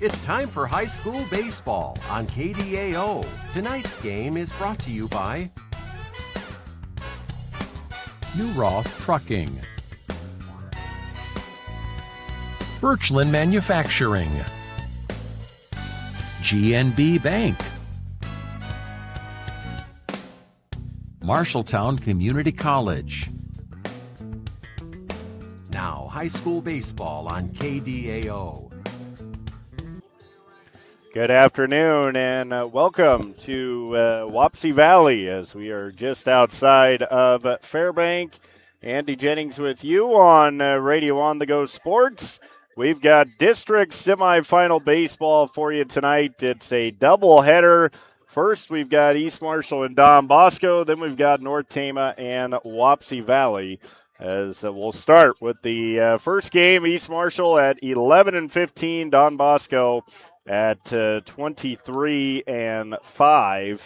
It's time for high school baseball on KDAO. Tonight's game is brought to you by New Roth Trucking, Birchland Manufacturing, GNB Bank, Marshalltown Community College. Now, high school baseball on KDAO. Good afternoon and welcome to Wapsie Valley as we are just outside of Fairbank. Andy Jennings with you on Radio On The Go Sports. We've got district semifinal baseball for you tonight. It's a doubleheader. First, we've got East Marshall and Don Bosco. Then we've got North Tama and Wapsie Valley. As we'll start with the first game, East Marshall at 11-15, Don Bosco at 23-5.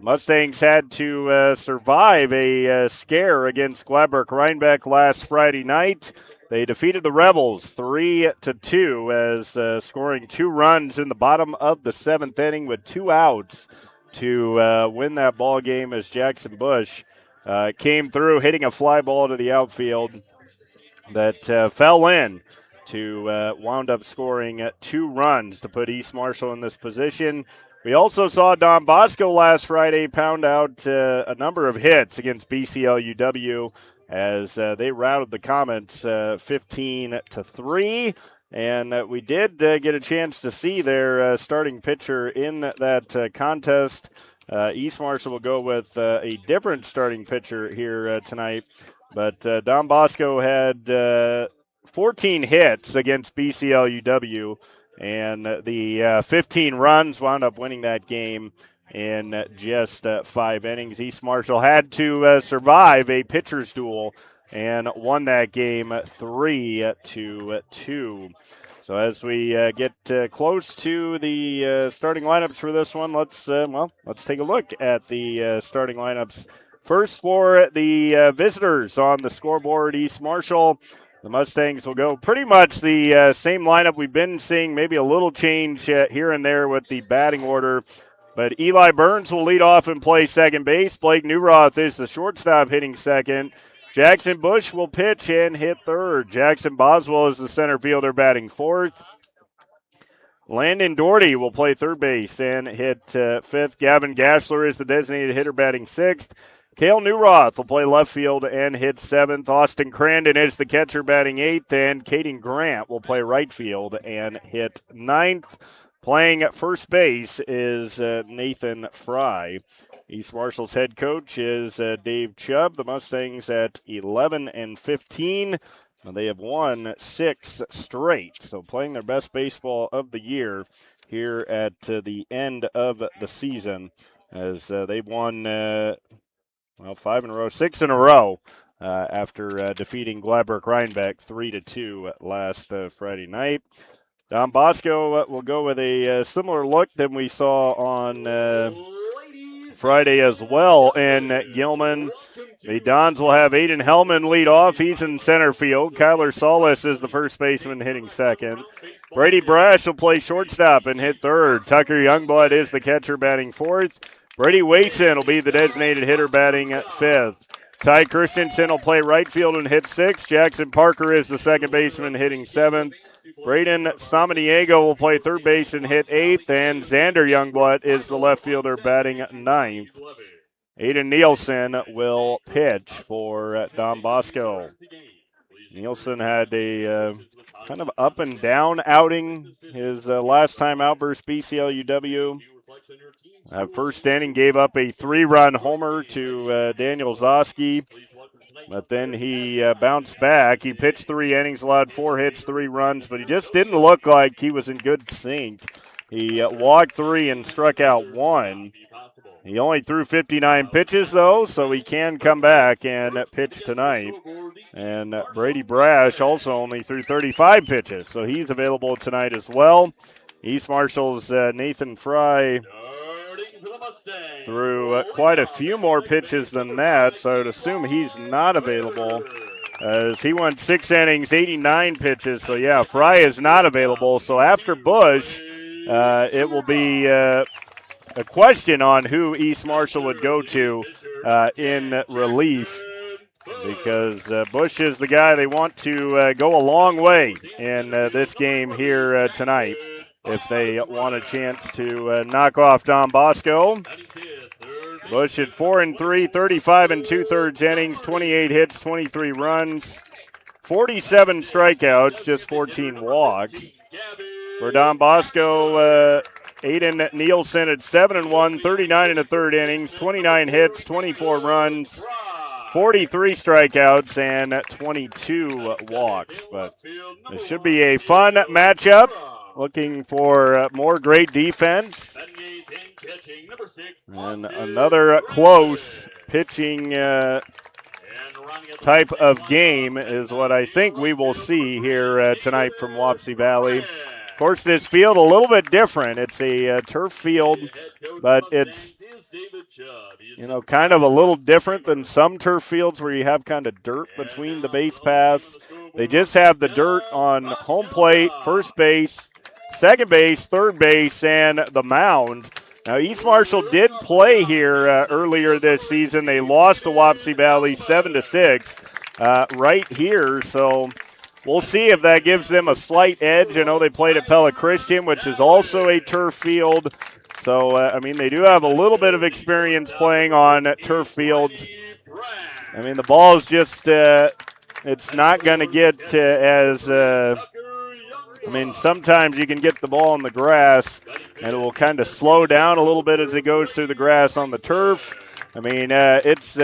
Mustangs had to survive a scare against Gladbrook Rhinebeck last Friday night. They defeated the Rebels 3-2 as scoring 2 runs in the bottom of the 7th inning with 2 outs to win that ball game as Jackson Bush came through hitting a fly ball to the outfield that fell in to wound up scoring 2 runs to put East Marshall in this position. We also saw Don Bosco last Friday pound out a number of hits against BCLUW as they routed the Comets 15-3. And we did get a chance to see their starting pitcher in that contest. East Marshall will go with a different starting pitcher here tonight. But Don Bosco had 14 hits against BCLUW, and the 15 runs wound up winning that game in just 5 innings. East Marshall had to survive a pitcher's duel and won that game 3-2. So as we get close to the starting lineups for this one, let's take a look at the starting lineups. First for the visitors on the scoreboard, East Marshall. The Mustangs will go pretty much the same lineup we've been seeing, maybe a little change here and there with the batting order. But Eli Burns will lead off and play second base. Blake Newroth is the shortstop hitting second. Jackson Bush will pitch and hit third. Jackson Boswell is the center fielder batting fourth. Landon Doherty will play third base and hit fifth. Gavin Gashler is the designated hitter batting sixth. Cale Newroth will play left field and hit seventh. Austin Crandon is the catcher batting eighth. And Caden Grant will play right field and hit ninth. Playing at first base is Nathan Fry. East Marshall's head coach is Dave Chubb. The Mustangs at 11-15. They have won 6 straight, so playing their best baseball of the year here at the end of the season as they've won 5 in a row, 6 in a row after defeating Gladbrook Rhinebeck 3-2 last Friday night. Don Bosco will go with a similar look than we saw on Friday as well in Gilman. The Dons will have Aiden Hellman lead off. He's in center field. Kyler Solis is the first baseman hitting second. Brady Brash will play shortstop and hit third. Tucker Youngblood is the catcher batting fourth. Brady Wason will be the designated hitter batting fifth. Ty Christensen will play right field and hit sixth. Jackson Parker is the second baseman hitting seventh. Braden Samaniego will play third base and hit eighth, and Xander Youngblood is the left fielder batting ninth. Aiden Nielsen will pitch for Don Bosco. Nielsen had a kind of up and down outing his last time out versus BCLUW. First inning gave up a 3-run homer to Daniel Zosky. But then he bounced back. He pitched 3 innings, allowed 4 hits, 3 runs, but he just didn't look like he was in good sync. He walked 3 and struck out 1. He only threw 59 pitches, though, so he can come back and pitch tonight. And Brady Brash also only threw 35 pitches, so he's available tonight as well. East Marshall's Nathan Fry threw quite a few more pitches than that, so I would assume he's not available as he went 6 innings, 89 pitches. So, yeah, Fry is not available. So after Bush, it will be a question on who East Marshall would go to in relief, because Bush is the guy they want to go a long way in this game here tonight if they want a chance to knock off Don Bosco. Bush at 4-3, 35 2/3 innings, 28 hits, 23 runs, 47 strikeouts, just 14 walks. For Don Bosco, Aiden Nielsen at 7-1, 39 1/3 innings, 29 hits, 24 runs, 43 strikeouts, and 22 walks. But this should be a fun matchup. Looking for more great defense. And another close pitching type of game is what I think we will see here tonight from Wapsie Valley. Of course, this field a little bit different. It's a turf field, but it's, kind of a little different than some turf fields where you have kind of dirt between the base paths. They just have the dirt on home plate, first base, second base, third base, and the mound. Now, East Marshall did play here earlier this season. They lost to Wapsie Valley 7-6 right here. So we'll see if that gives them a slight edge. I know they played at Pella Christian, which is also a turf field. So, they do have a little bit of experience playing on turf fields. The ball's just, it's not going to get as... sometimes you can get the ball on the grass, and it will kind of slow down a little bit as it goes through the grass on the turf. It's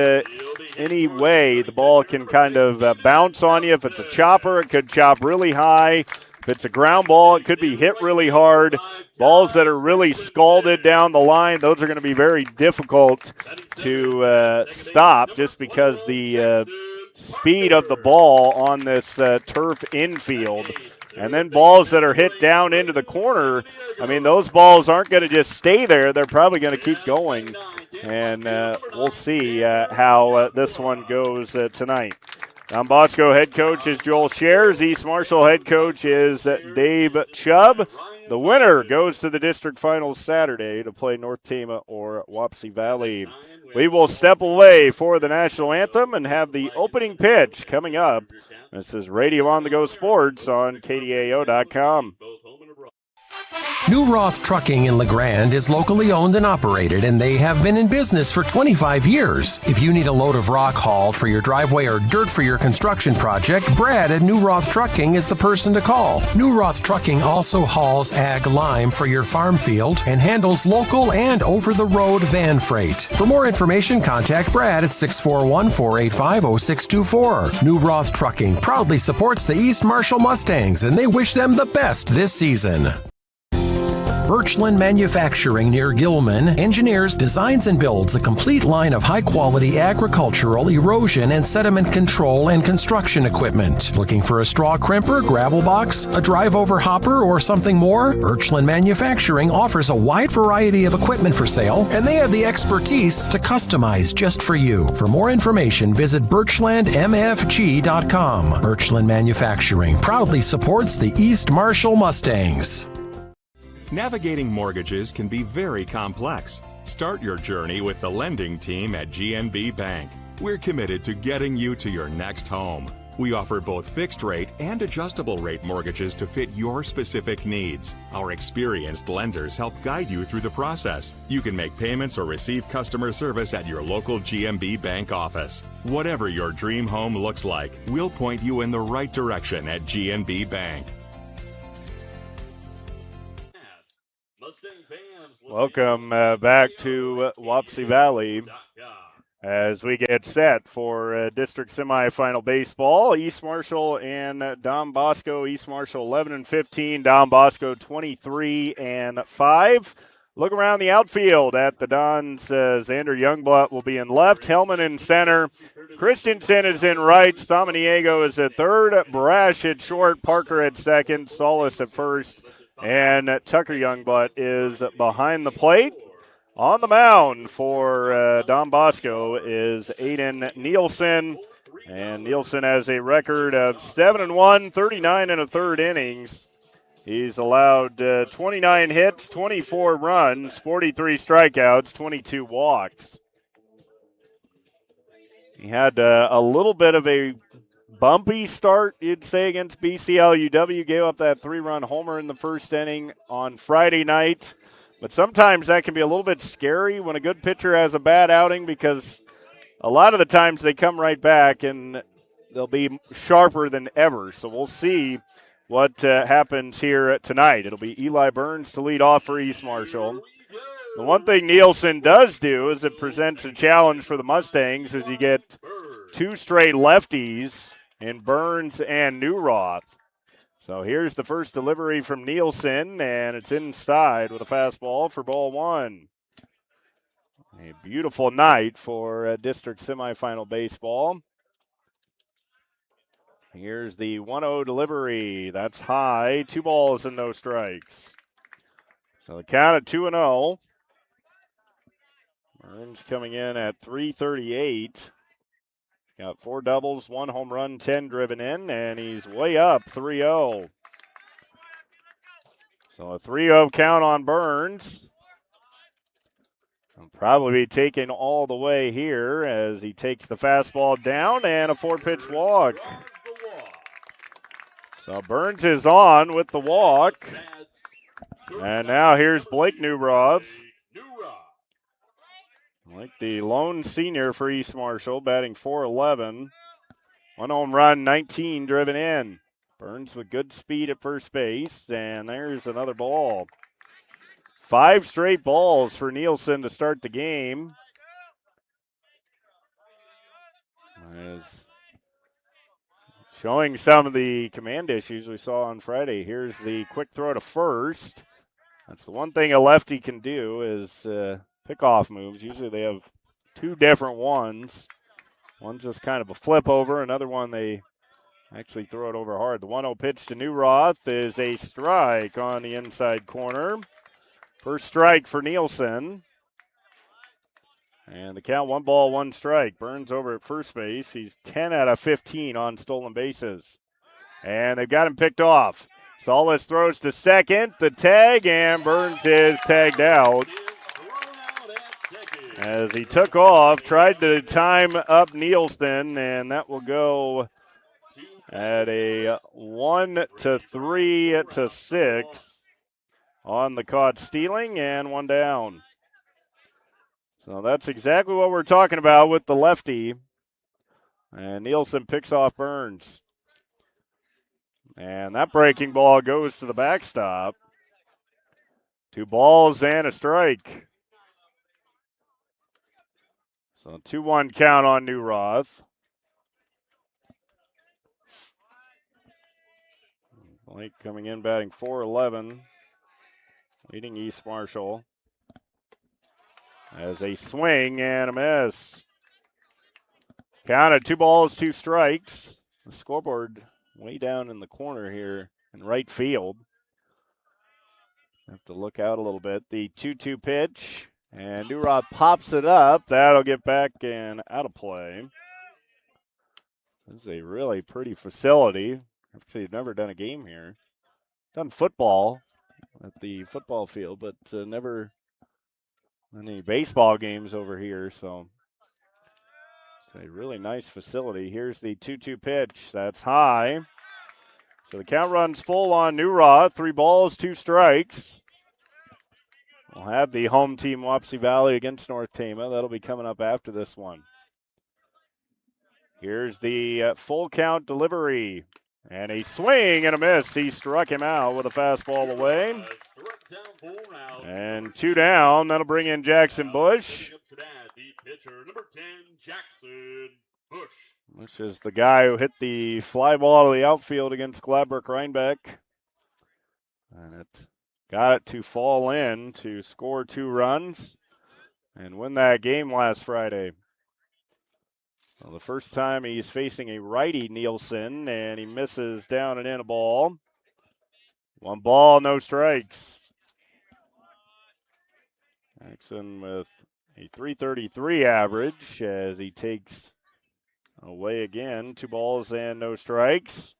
any way the ball can kind of bounce on you. If it's a chopper, it could chop really high. If it's a ground ball, it could be hit really hard. Balls that are really scalded down the line, those are going to be very difficult to stop just because the speed of the ball on this turf infield. And then balls that are hit down into the corner, those balls aren't going to just stay there. They're probably going to keep going. And we'll see how this one goes tonight. Don Bosco head coach is Joel Shares. East Marshall head coach is Dave Chubb. The winner goes to the district finals Saturday to play North Tama or Wapsie Valley. We will step away for the national anthem and have the opening pitch coming up. This is Radio on the Go Sports on KDAO.com. New Roth Trucking in LeGrand is locally owned and operated, and they have been in business for 25 years. If you need a load of rock hauled for your driveway or dirt for your construction project, Brad at New Roth Trucking is the person to call. New Roth Trucking also hauls ag lime for your farm field and handles local and over-the-road van freight. For more information, contact Brad at 641-485-0624. New Roth Trucking proudly supports the East Marshall Mustangs, and they wish them the best this season. Birchland Manufacturing near Gilman engineers, designs, and builds a complete line of high-quality agricultural, erosion, and sediment control and construction equipment. Looking for a straw crimper, gravel box, a drive-over hopper, or something more? Birchland Manufacturing offers a wide variety of equipment for sale, and they have the expertise to customize just for you. For more information, visit birchlandmfg.com. Birchland Manufacturing proudly supports the East Marshall Mustangs. Navigating mortgages can be very complex. Start your journey with the lending team at GNB Bank. We're committed to getting you to your next home. We offer both fixed rate and adjustable rate mortgages to fit your specific needs. Our experienced lenders help guide you through the process. You can make payments or receive customer service at your local GNB Bank office. Whatever your dream home looks like, we'll point you in the right direction at GNB Bank. Welcome back to Wapsie Valley as we get set for district semifinal baseball. East Marshall and Don Bosco. East Marshall 11-15, Don Bosco 23-5. Look around the outfield at the Dons. Xander Youngblood will be in left, Hellman in center, Christensen is in right, Samaniego is at third, Brash at short, Parker at second, Solis at first, and Tucker Youngblood is behind the plate. On the mound for Don Bosco is Aiden Nielsen. And Nielsen has a record of 7-1, 39 and a third innings. He's allowed 29 hits, 24 runs, 43 strikeouts, 22 walks. He had a little bit of a bumpy start, you'd say, against BCLUW. Gave up that 3-run homer in the first inning on Friday night. But sometimes that can be a little bit scary when a good pitcher has a bad outing, because a lot of the times they come right back and they'll be sharper than ever. So we'll see what happens here tonight. It'll be Eli Burns to lead off for East Marshall. The one thing Nielsen does do is it presents a challenge for the Mustangs as you get two straight lefties in Burns and Newroth. So here's the first delivery from Nielsen, and it's inside with a fastball for ball one. A beautiful night for district semifinal baseball. Here's the 1-0 delivery. That's high. 2 balls and no strikes. So the count at 2-0. Burns coming in at .338. Got 4 doubles, 1 home run, 10 driven in, and he's way up 3-0. So a 3-0 count on Burns. He'll probably be taken all the way here as he takes the fastball down and a 4-pitch walk. So Burns is on with the walk. And now here's Blake Newroth. Like the lone senior for East Marshall, batting .411. 1 home run, 19 driven in. Burns with good speed at first base, and there's another ball. 5 straight balls for Nielsen to start the game. As showing some of the command issues we saw on Friday. Here's the quick throw to first. That's the one thing a lefty can do is pick off moves. Usually they have 2 different ones. One's just kind of a flip over. Another one they actually throw it over hard. The 1-0 pitch to Newroth is a strike on the inside corner. First strike for Nielsen. And the count 1 ball, 1 strike. Burns over at first base. He's 10 out of 15 on stolen bases. And they've got him picked off. Solis throws to second. The tag, and Burns is tagged out. As he took off, tried to time up Nielsen, and that will go at a 1-3-6 on the caught stealing, and 1 down. So that's exactly what we're talking about with the lefty. And Nielsen picks off Burns. And that breaking ball goes to the backstop. 2 balls and a strike. So 2-1 count on Newroth. Blake coming in batting .411, leading East Marshall. As a swing and a miss. Count at 2 balls, 2 strikes. The scoreboard way down in the corner here in right field. Have to look out a little bit. The 2-2 pitch, and Newroth pops it up. That'll get back and out of play. This is a really pretty facility. Actually, I've never done a game here. Done football at the football field, but never any baseball games over here. So it's a really nice facility. Here's the 2-2 pitch. That's high. So the count runs full on Newroth. 3 balls, 2 strikes. We'll have the home team Wapsie Valley against North Tama. That'll be coming up after this one. Here's the full count delivery. And a swing and a miss. He struck him out with a fastball away. And 2 down. That'll bring in Jackson Bush. This is the guy who hit the fly ball to the outfield against Gladbrook Rhinebeck. And it got it to fall in to score 2 runs and win that game last Friday. Well, the first time he's facing a righty, Nielsen, and he misses down and in a ball. 1 ball, no strikes. Jackson with a .333 average as he takes Away again, 2 balls and no strikes.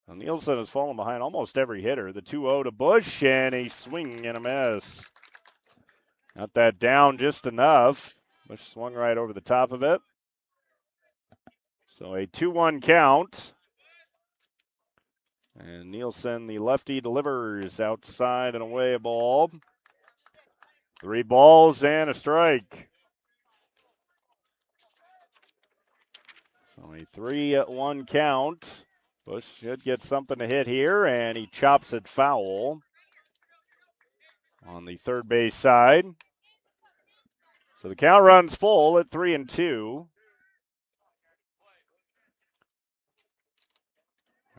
Now Nielsen has fallen behind almost every hitter. The 2-0 to Bush, and a swing and a miss. Got that down just enough. Bush swung right over the top of it. So a 2-1 count. And Nielsen, the lefty, delivers outside and away a ball. 3 balls and a strike. So a 3-1 count. Bush should get something to hit here, and he chops it foul on the third base side. So the count runs full at 3-2.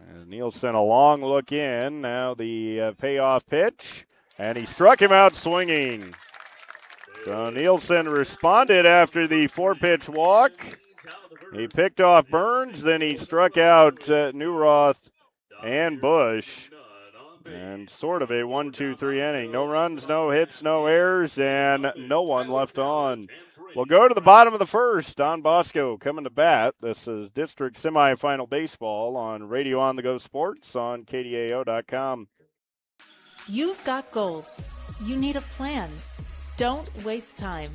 And Nielsen a long look in. Now the payoff pitch, and he struck him out swinging. So Nielsen responded after the 4-pitch walk. He picked off Burns, then he struck out Newroth and Bush. And sort of a 1-2-3 inning. No runs, no hits, no errors, and no one left on. We'll go to the bottom of the first. Don Bosco coming to bat. This is District Semifinal Baseball on Radio On the Go Sports on KDAO.com. You've got goals. You need a plan. Don't waste time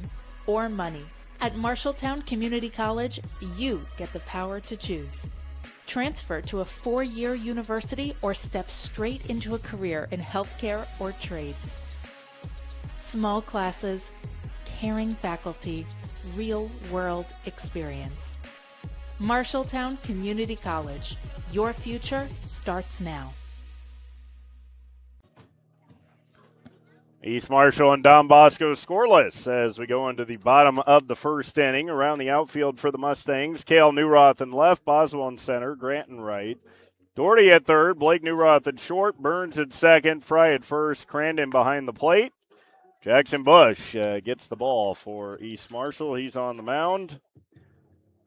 or money. At Marshalltown Community College, you get the power to choose. Transfer to a 4-year university or step straight into a career in healthcare or trades. Small classes, caring faculty, real-world experience. Marshalltown Community College. Your future starts now. East Marshall and Don Bosco scoreless as we go into the bottom of the first inning. Around the outfield for the Mustangs, Cale Newroth in left, Boswell in center, Grant in right. Doherty at third, Blake Newroth at short, Burns at second, Fry at first, Crandon behind the plate. Jackson Bush gets the ball for East Marshall. He's on the mound.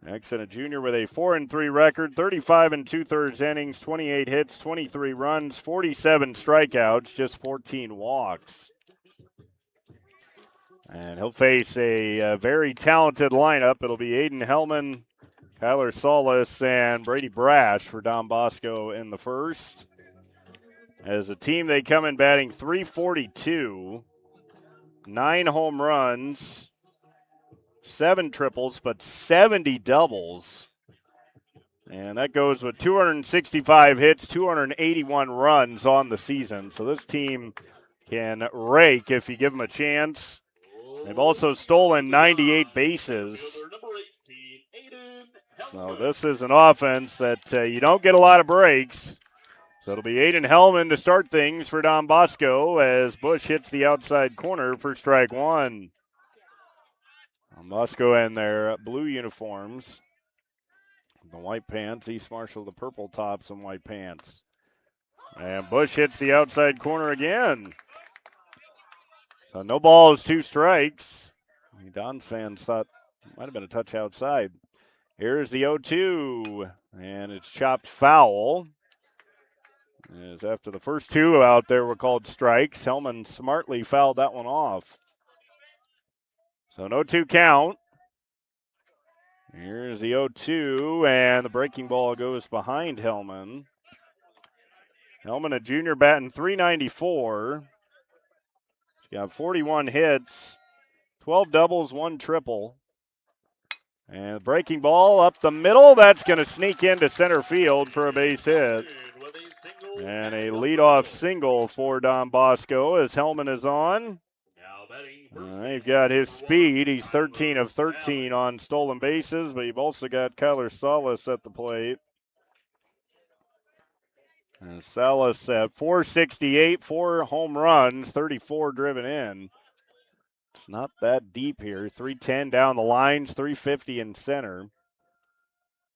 Jackson, a junior with a 4-3 record, 35 2/3 innings, 28 hits, 23 runs, 47 strikeouts, just 14 walks. And he'll face a very talented lineup. It'll be Aiden Hellman, Kyler Solis, and Brady Brash for Don Bosco in the first. As a team, they come in batting .342, 9 home runs, 7 triples, but 70 doubles. And that goes with 265 hits, 281 runs on the season. So this team can rake if you give them a chance. They've also stolen 98 bases. So this is an offense that you don't get a lot of breaks. So it'll be Aiden Hellman to start things for Don Bosco as Bush hits the outside corner for strike one. Don Bosco in their blue uniforms. The white pants, East Marshall the purple tops and white pants. And Bush hits the outside corner again. So no balls, 2 strikes. Don's fans thought it might have been a touch outside. Here's the 0-2, and it's chopped foul. As after the first 2 out there were called strikes, Hellman smartly fouled that one off. So no 2 count. Here's the 0-2, and the breaking ball goes behind Hellman. Hellman, a junior, batting .394. He's got 41 hits, 12 doubles, 1 triple. And breaking ball up the middle. That's going to sneak into center field for a base hit. And a leadoff single for Don Bosco as Hellman is on. You've got his speed. He's 13 of 13 on stolen bases, but you've also got Kyler Salas at the plate. And Salas at 468, 4 home runs, 34 driven in. It's not that deep here. 310 down the lines, 350 in center.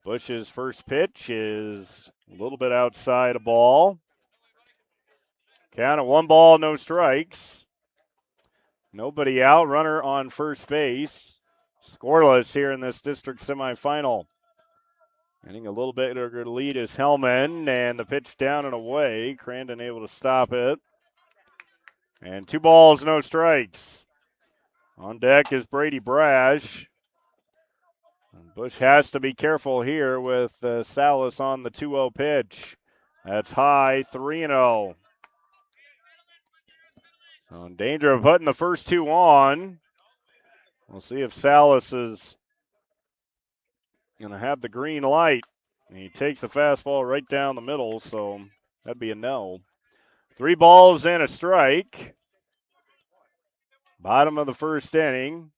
Bush's first pitch is a little bit outside a ball. Count of 1 ball, no strikes. Nobody out. Runner on first base. Scoreless here in this district semifinal. Getting a little bit of a lead is Hellman, and the pitch down and away. Crandon able to stop it. And 2 balls, no strikes. On deck is Brady Brash. Bush has to be careful here with Salas on the 2-0 pitch. That's high, 3-0. So in danger of putting the first two on. We'll see if Salas is going to have the green light. He takes the fastball right down the middle, so that'd be a no. 3 balls and a strike. Bottom of the first inning.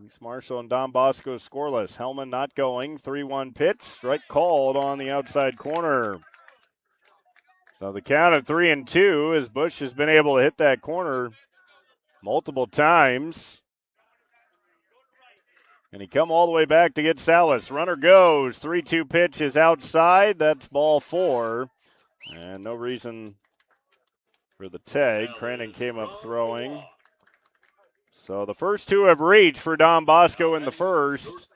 East Marshall and Don Bosco scoreless. Hellman not going. 3-1 pitch. Strike called on the outside corner. So the count of 3-2 as Bush has been able to hit that corner multiple times. And he come all the way back to get Salas. Runner goes. 3-2 pitch is outside. That's ball 4. And no reason for the tag. Crandon came up throwing. So the first two have reached for Don Bosco in the first.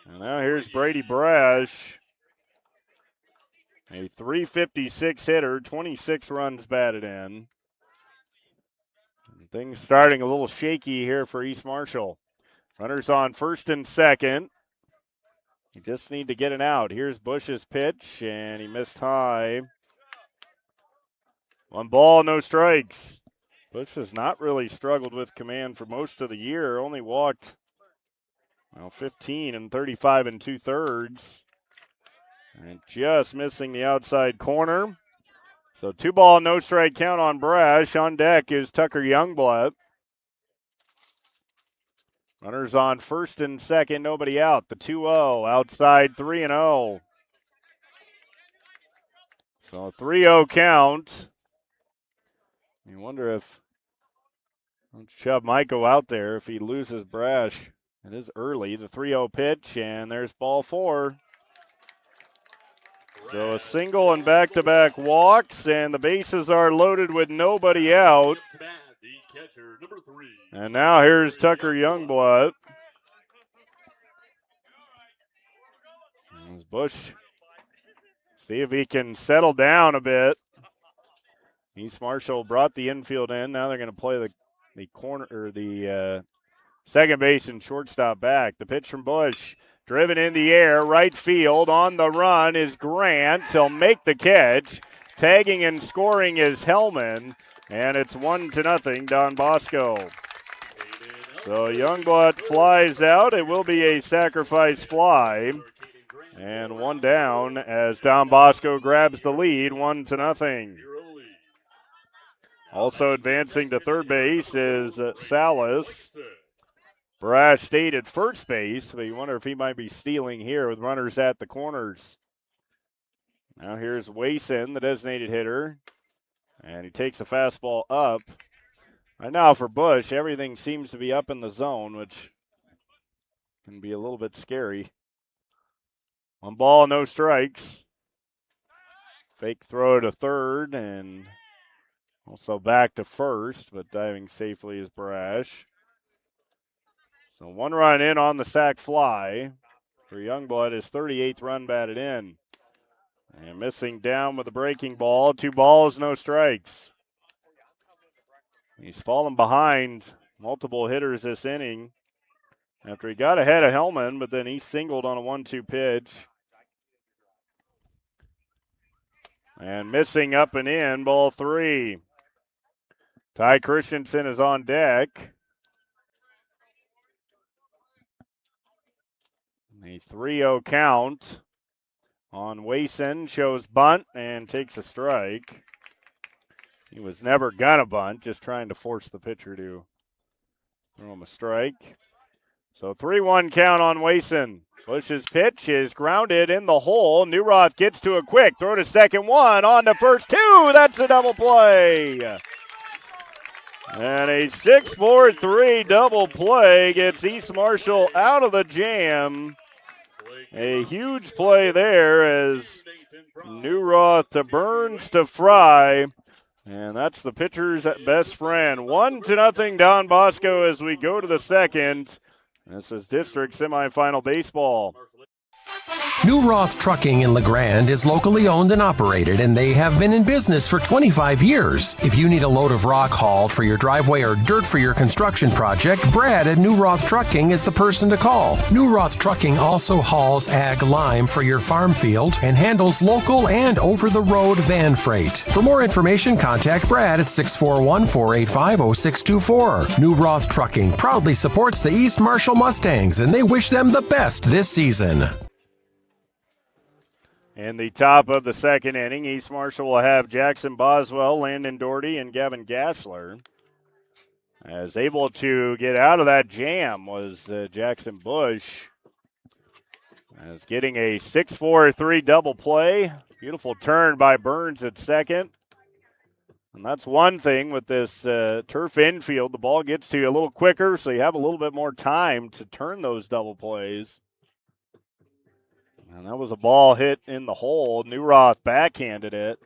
And now here's Brady Brash. A .356 hitter, 26 runs batted in. And things starting a little shaky here for East Marshall. Runners on first and second. You just need to get an out. Here's Bush's pitch, and he missed high. 1 ball, no strikes. Bush has not really struggled with command for most of the year. Only walked 15 and 35 2/3. And just missing the outside corner. So 2 ball, no strike count on Brash. On deck is Tucker Youngblood. Runners on first and second, nobody out. The 2-0, outside 3-0. So 3-0 count. You wonder if Chubb might go out there if he loses Brash. It is early, the 3-0 pitch, and there's ball 4. So a single and back-to-back walks, and the bases are loaded with nobody out. And now here's Tucker Youngblood. As Bush see if he can settle down a bit. East Marshall brought the infield in. Now they're going to play the corner or the second base and shortstop back. The pitch from Bush, driven in the air, right field. On the run is Grant. He'll make the catch. Tagging and scoring is Hellman, and it's 1-0 Don Bosco. So Youngblood flies out. It will be a sacrifice fly. And 1 down as Don Bosco grabs the lead, 1-0. Also advancing to third base is Salas. Brash stayed at first base, but you wonder if he might be stealing here with runners at the corners. Now here's Wason, the designated hitter, and he takes a fastball up. Right now for Bush, everything seems to be up in the zone, which can be a little bit scary. 1 ball, no strikes. Fake throw to third and also back to first, but diving safely is Brash. So 1 run in on the sac fly for Youngblood, his 38th run batted in. And missing down with a breaking ball. 2 balls, no strikes. He's fallen behind multiple hitters this inning after he got ahead of Hellman, but then he singled on a 1-2 pitch. And missing up and in, ball 3. Ty Christensen is on deck. A 3-0 count on Wason, shows bunt and takes a strike. He was never gonna bunt, just trying to force the pitcher to throw him a strike. So 3-1 count on Wason. Bush's pitch is grounded in the hole. Newroth gets to a quick throw to second, 1 on to first, 2. That's a double play. And a 6-4-3 double play gets East Marshall out of the jam. A huge play there as Newroth to Burns to Fry. And that's the pitcher's best friend. 1-0 Don Bosco as we go to the second. This is district semifinal baseball. New Roth Trucking in LeGrand is locally owned and operated, and they have been in business for 25 years. If you need a load of rock hauled for your driveway or dirt for your construction project, Brad at New Roth Trucking is the person to call. New Roth Trucking also hauls ag lime for your farm field and handles local and over-the-road van freight. For more information, contact Brad at 641-485-0624. New Roth Trucking proudly supports the East Marshall Mustangs, and they wish them the best this season. In the top of the second inning, East Marshall will have Jackson Boswell, Landon Doherty, and Gavin Gashler. As able to get out of that jam was Jackson Bush. As getting a 6-4-3 double play. Beautiful turn by Burns at second. And that's one thing with this turf infield. The ball gets to you a little quicker, so you have a little bit more time to turn those double plays. And that was a ball hit in the hole. Newroth backhanded it.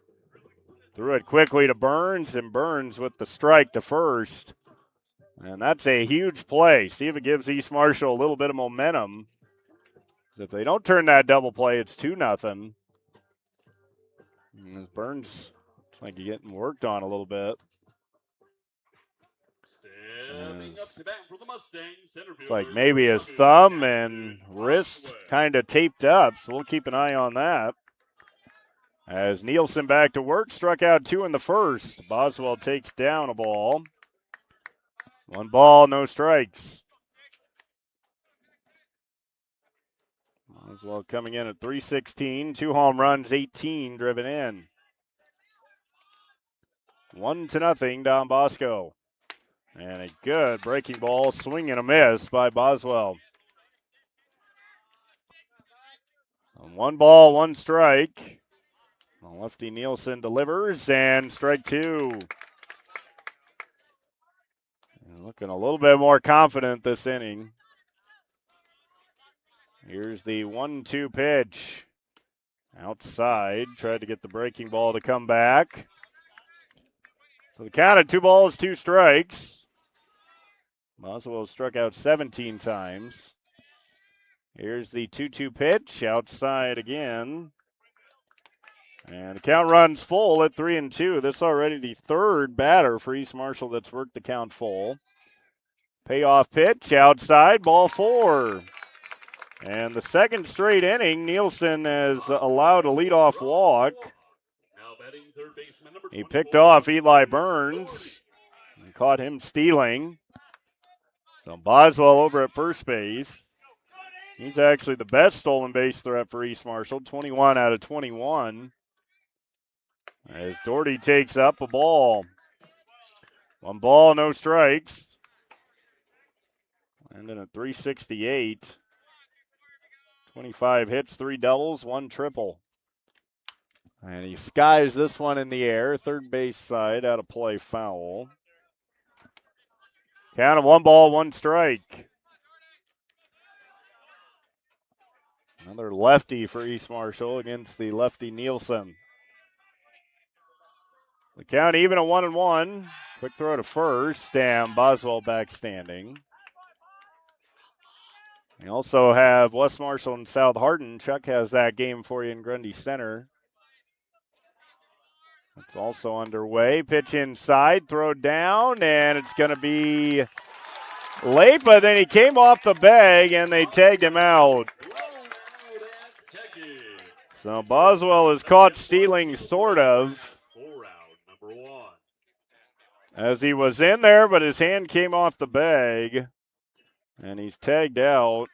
Threw it quickly to Burns, and Burns with the strike to first. And that's a huge play. See if it gives East Marshall a little bit of momentum. If they don't turn that double play, it's 2-0. And as Burns, looks like he's getting worked on a little bit. It's like maybe his thumb and wrist kind of taped up, so we'll keep an eye on that. As Nielsen back to work, struck out 2 in the first. Boswell takes down a ball. 1 ball, no strikes. Boswell coming in at .316, 2 home runs, 18 driven in. 1-0 Don Bosco. And a good breaking ball, swing and a miss by Boswell. 1 ball, 1 strike. Lefty Nielsen delivers, and strike 2. And looking a little bit more confident this inning. Here's the 1-2 pitch. Outside, tried to get the breaking ball to come back. So the count of 2 balls, 2 strikes. Boswell struck out 17 times. Here's the 2-2 pitch, outside again. And the count runs full at 3-2. This is already the 3rd batter for East Marshall that's worked the count full. Payoff pitch, outside, ball 4. And the 2nd straight inning, Nielsen has allowed a leadoff walk. He picked off Eli Burns and caught him stealing. So Boswell over at first base. He's actually the best stolen base threat for East Marshall, 21 out of 21. As Doherty takes up a ball. 1 ball, no strikes. Landing at .368. 25 hits, 3 doubles, 1 triple. And he skies this one in the air. Third base side, out of play, foul. Count of 1 ball, 1 strike. Another lefty for East Marshall against the lefty Nielsen. The count even at 1-1. Quick throw to first, and Boswell back standing. We also have West Marshall and South Hardin. Chuck has that game for you in Grundy Center. It's also underway. Pitch inside, throw down, and it's going to be late, but then he came off the bag, and they tagged him out. So Boswell is caught stealing, sort of, as he was in there, but his hand came off the bag, and he's tagged out.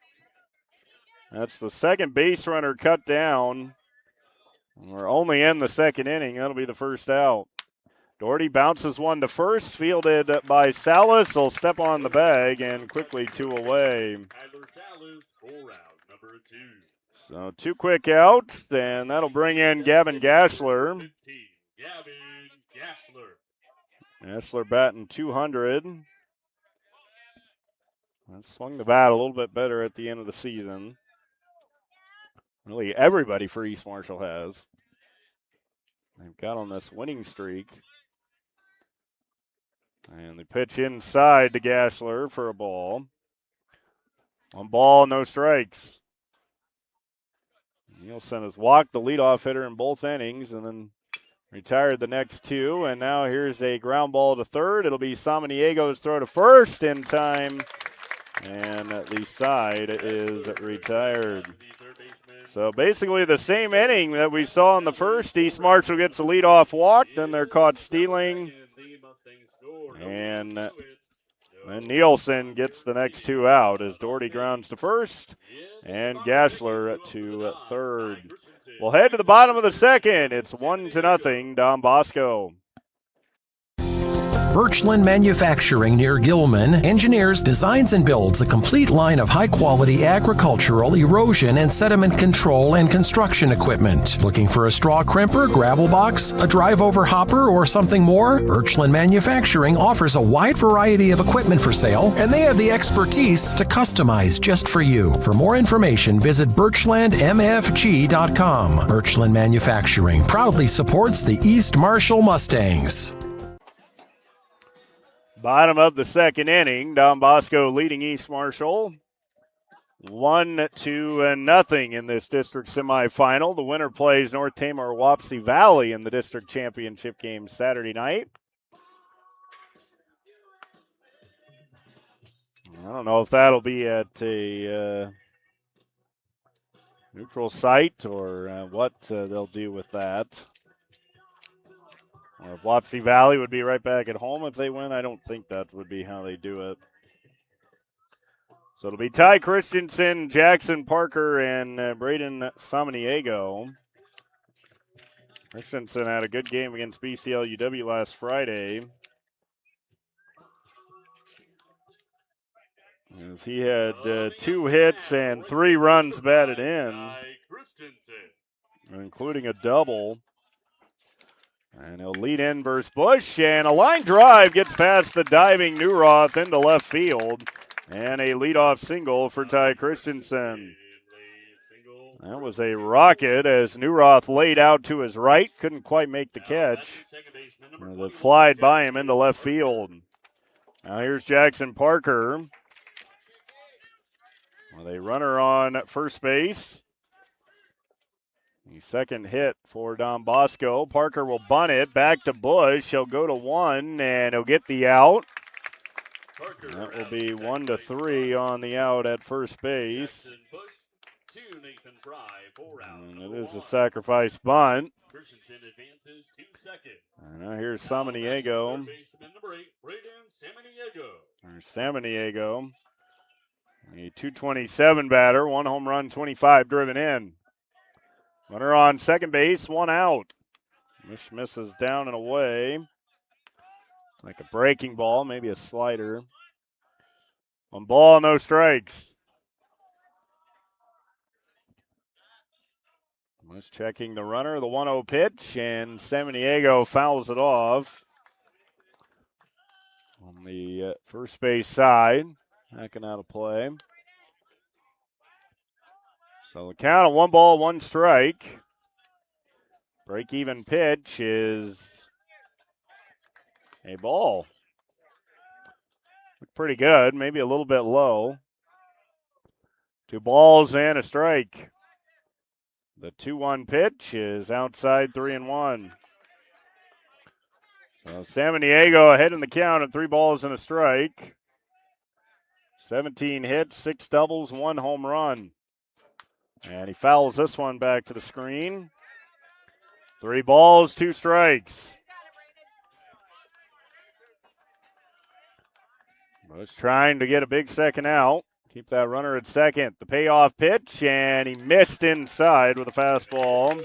That's the 2nd base runner cut down. We're only in the 2nd inning. That'll be the first out. Doherty bounces 1 to first, fielded by Salas. He'll step on the bag, and quickly 2 away. So 2 quick outs, and that'll bring in Gavin Gashler. Gashler batting .200. Swung the bat a little bit better at the end of the season. Really everybody for East Marshall has. They've got on this winning streak. And the pitch inside to Gashler for a ball. 1 ball, no strikes. Nielsen has walked the leadoff hitter in both innings and then retired the next two. And now here's a ground ball to third. It'll be Saminiego's throw to first in time. And the side is retired. So basically the same inning that we saw in the first. East Marshall gets a leadoff walk. Then they're caught stealing. And then Nielsen gets the next two out as Doherty grounds to first and Gashler to third. We'll head to the bottom of the second. It's 1-0, Don Bosco. Birchland Manufacturing near Gilman engineers, designs, and builds a complete line of high-quality agricultural, erosion, and sediment control and construction equipment. Looking for a straw crimper, gravel box, a drive-over hopper, or something more? Birchland Manufacturing offers a wide variety of equipment for sale, and they have the expertise to customize just for you. For more information, visit birchlandmfg.com. Birchland Manufacturing proudly supports the East Marshall Mustangs. Bottom of the second inning, Don Bosco leading East Marshall 1-0 in this district semifinal. The winner plays North Tama or Wapsie Valley in the district championship game Saturday night. I don't know if that'll be at a neutral site or what they'll do with that. Or if Wapsie Valley would be right back at home if they win, I don't think that would be how they do it. So it'll be Ty Christensen, Jackson Parker, and Braden Samaniego. Christensen had a good game against BCLUW last Friday, as he had 2 hits and 3 runs batted in, including a double. And he'll lead in versus Bush, and a line drive gets past the diving Newroth into left field, and a leadoff single for Ty Christensen. That was a rocket as Newroth laid out to his right, couldn't quite make the catch. It flied by him into left field. Now here's Jackson Parker with a runner on first base. The second hit for Don Bosco. Parker will bunt it back to Bush. He'll go to 1, and he'll get the out. That will be 1-3 on the out at first base. And it is a sacrifice bunt. And now here's Samaniego. There's Samaniego. A .227 batter, 1 home run, 25 driven in. Runner on second base, 1 out. Mish misses down and away. Like a breaking ball, maybe a slider. 1 ball, no strikes. Mish checking the runner, the 1-0 pitch, and Samaniego fouls it off. On the first base side, backing out of play. So the count of 1 ball, 1 strike. Break-even pitch is a ball. Looked pretty good, maybe a little bit low. 2 balls and a strike. The 2-1 pitch is outside 3-1. So Samaniego ahead in the count at 3 balls and a strike. 17 hits, 6 doubles, 1 home run. And he fouls this one back to the screen. 3 balls, 2 strikes. Bush trying to get a big second out. Keep that runner at second. The payoff pitch, and he missed inside with a fastball.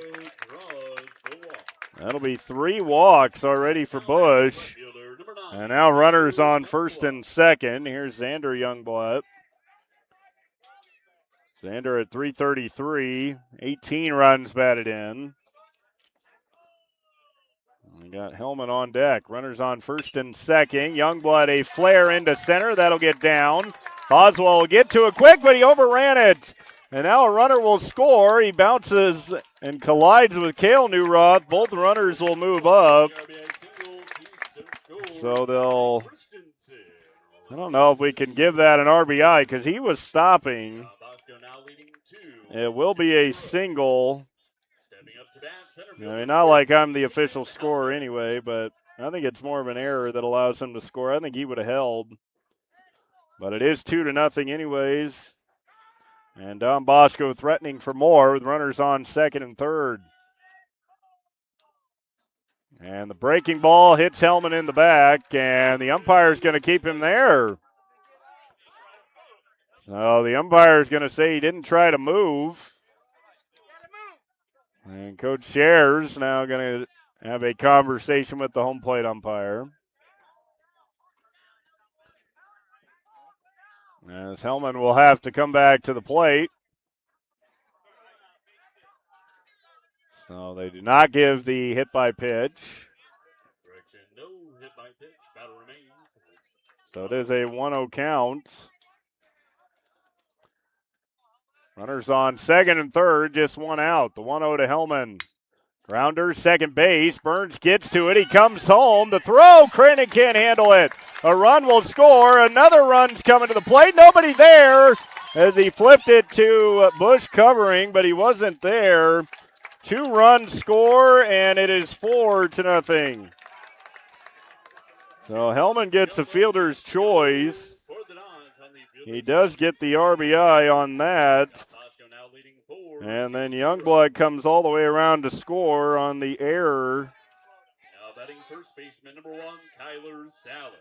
That'll be 3 walks already for Bush. And now runners on first and second. Here's Xander Youngblood. Xander at .333, 18 runs batted in. We got Hellman on deck. Runners on first and second. Youngblood a flare into center. That'll get down. Boswell will get to it quick, but he overran it. And now a runner will score. He bounces and collides with Cale Newroth. Both runners will move up. So they'll, I don't know if we can give that an RBI because he was stopping. It will be a single. I mean, not like I'm the official scorer anyway, but I think it's more of an error that allows him to score. I think he would have held. But it is 2-0 anyways. And Don Bosco threatening for more with runners on second and third. And the breaking ball hits Hellman in the back, and the umpire's going to keep him there. So the umpire's going to say he didn't try to move. And Coach Scher's now going to have a conversation with the home plate umpire. As Hellman will have to come back to the plate. So they do not give the hit by pitch. So it is a 1-0 count. Runners on second and third, just one out. The 1-0 to Hellman. Grounder, second base. Burns gets to it. He comes home. The throw. Crandon can't handle it. A run will score. Another run's coming to the plate. Nobody there as he flipped it to Bush covering, but he wasn't there. 2 runs score, and it is 4-0. So Hellman gets a fielder's choice. He does get the RBI on that. And then Youngblood comes all the way around to score on the error. Now batting first baseman number 1, Kyler Salas.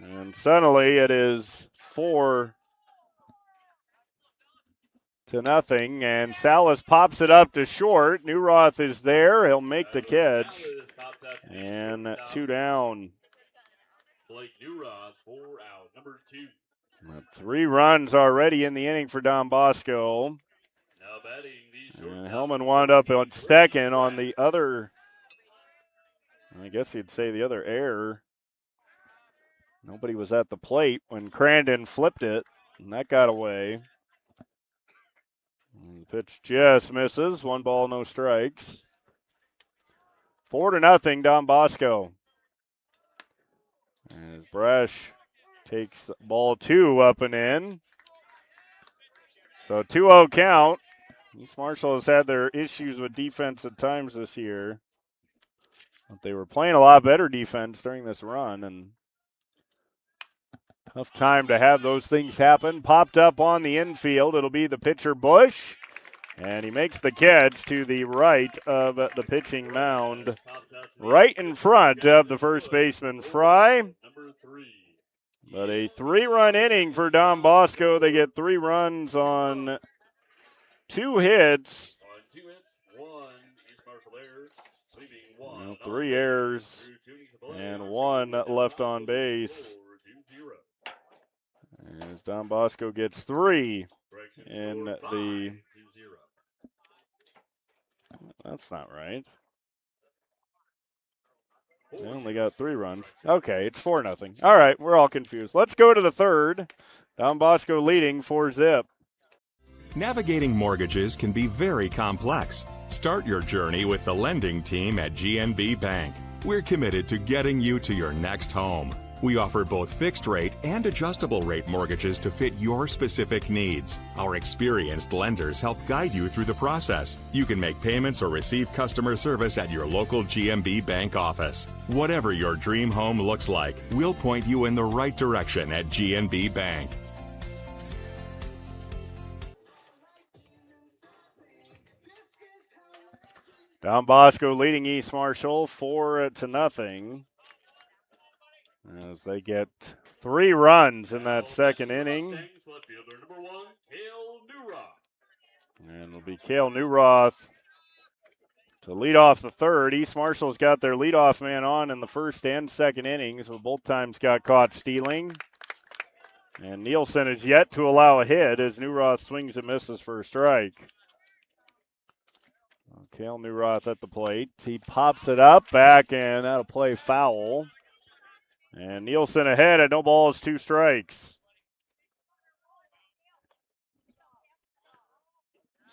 And suddenly it is 4-0. And Salas pops it up to short. Newroth is there. He'll make the catch. And 2 down. Blake Newroth, 4 out, number 2. 3 runs already in the inning for Don Bosco. Now batting the And Hellman wound up on second on the other, I guess you'd say the other error. Nobody was at the plate when Crandon flipped it, and that got away. And the pitch just misses. 1 ball, no strikes. 4-0, Don Bosco. As Brash takes ball 2 up and in. So 2-0 count. East Marshall has had their issues with defense at times this year. But they were playing a lot better defense during this run, and tough time to have those things happen. Popped up on the infield. It'll be the pitcher Bush, and he makes the catch to the right of the pitching mound, right in front of the first baseman Fry. But a 3-run inning for Don Bosco. They get 3 runs on 2 hits. 3 errors and 1 left on base. As Don Bosco gets 3 in the. That's not right. They only got 3 runs. Okay, it's 4-0. All right, we're all confused. Let's go to the third. Don Bosco leading 4-zip. Navigating mortgages can be very complex. Start your journey with the lending team at GNB Bank. We're committed to getting you to your next home. We offer both fixed rate and adjustable rate mortgages to fit your specific needs. Our experienced lenders help guide you through the process. You can make payments or receive customer service at your local GNB Bank office. Whatever your dream home looks like, we'll point you in the right direction at GNB Bank. Don Bosco leading East Marshall 4-0. As they get 3 runs in that second inning. And it'll be Cale Newroth to lead off the third. East Marshall's got their leadoff man on in the first and second innings, but both times got caught stealing. And Nielsen is yet to allow a hit as Newroth swings and misses for a strike. Cale Newroth at the plate. He pops it up, back, and that'll play foul. And Nielsen ahead at no balls, 2 strikes.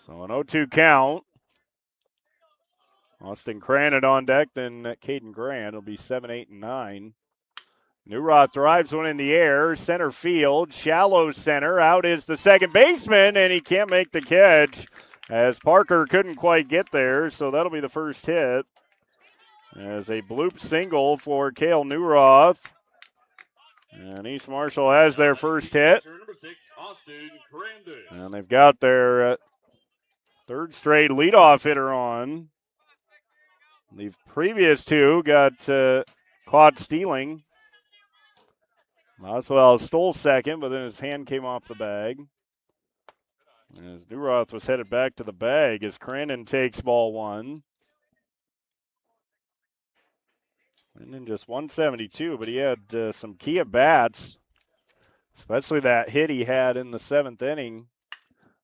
So an 0-2 count. Austin Crandon on deck, then Caden Grant. It'll be 7, 8, and 9. Newroth drives one in the air, center field, shallow center. Out is the second baseman, and he can't make the catch. as Parker couldn't quite get there, so that'll be the first hit. As a bloop single for Cale Newroth. And East Marshall has their first hit. Number 6, Austin Crandon. And they've got their third straight leadoff hitter on. The previous two got caught stealing. Oswell stole second, but then his hand came off the bag. As Newroth was headed back to the bag as Crandon takes ball one. And then just 172, but he had some key at bats, especially that hit he had in the seventh inning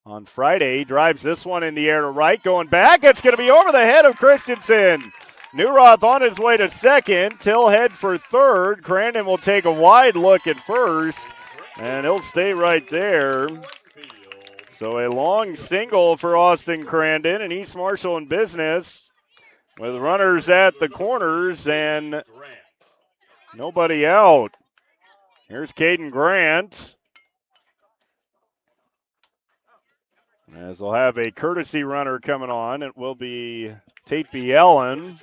on Friday. He drives this one in the air to right, going back. It's going to be over the head of Christensen. Newroth on his way to second. Till head for third. Crandon will take a wide look at first, and he'll stay right there. So a long single for Austin Crandon, and East Marshall in business with runners at the corners and nobody out. Here's Caden Grant, as they'll have a courtesy runner coming on. It will be Tate Bielen.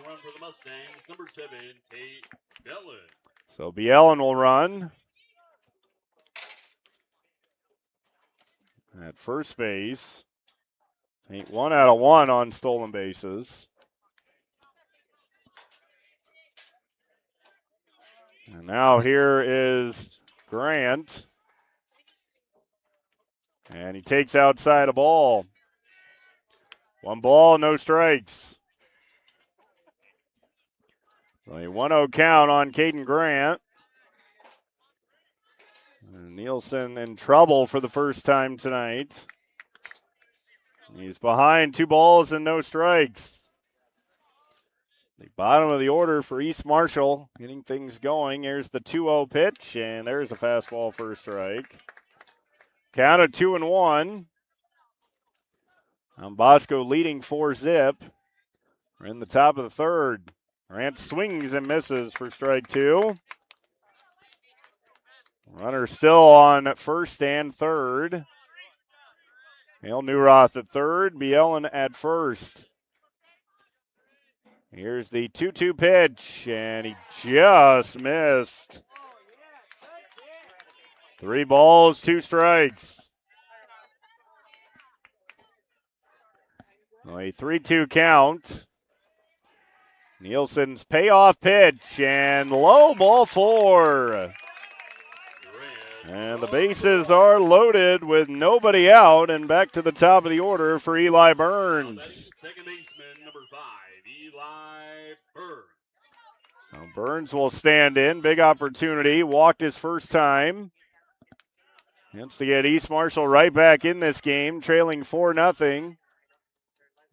So Bielen will run at first base. Ain't 1 out of 1 on stolen bases. And now here is Grant. And he takes outside a ball. 1 ball, no strikes. So a 1-0 count on Caden Grant. And Nielsen in trouble for the first time tonight. He's behind 2 balls and no strikes. The bottom of the order for East Marshall, getting things going. Here's the 2-0 pitch, and there's a fastball for a strike. Count of 2-1. Bosco leading 4-0. We're in the top of the third. Grant swings and misses for strike 2. Runner still on first and third. Cale Newroth at third, Bielen at first. Here's the 2-2 pitch, and he just missed. 3 balls, 2 strikes. A 3-2 count. Nielsen's payoff pitch, and low, ball 4. And the bases are loaded with nobody out, and back to the top of the order for Eli Burns. Second baseman, number 5, Eli Burns. So Burns will stand in. Big opportunity. Walked his first time. Wants to get East Marshall right back in this game, trailing 4-0.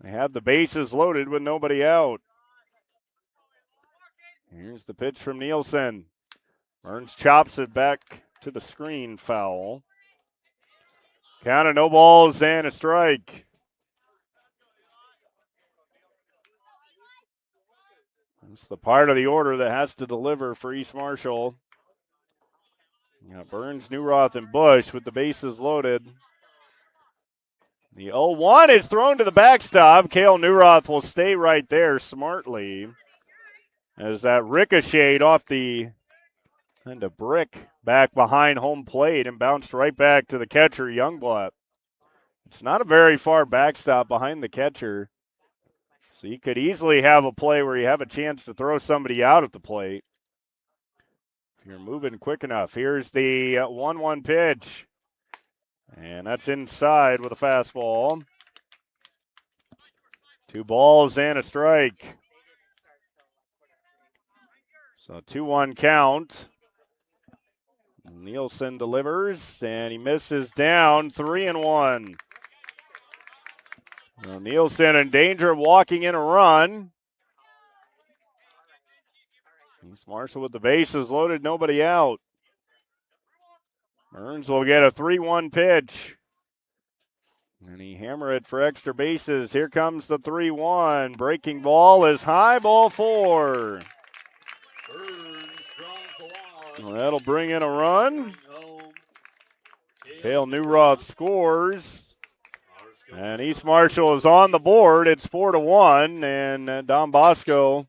They have the bases loaded with nobody out. Here's the pitch from Nielsen. Burns chops it back to the screen, foul. Count of no balls and a strike. It's the part of the order that has to deliver for East Marshall. You got Burns, Newroth, and Bush with the bases loaded. The 0-1 is thrown to the backstop. Cale Newroth will stay right there smartly, as that ricocheted off the end of brick back behind home plate and bounced right back to the catcher, Youngblood. It's not a very far backstop behind the catcher, so you could easily have a play where you have a chance to throw somebody out at the plate if you're moving quick enough. Here's the 1-1 pitch, and that's inside with a fastball. 2 balls and a strike. So 2-1 count. Nielsen delivers, and he misses down. 3-1. Well, Nielsen in danger of walking in a run. East Marshall with the bases loaded, nobody out. Burns will get a 3-1 pitch. And he hammer it for extra bases. Here comes the 3-1. Breaking ball is high, ball 4. Well, that'll bring in a run. Cale Newroth scores. And East Marshall is on the board. It's 4-1, and Don Bosco,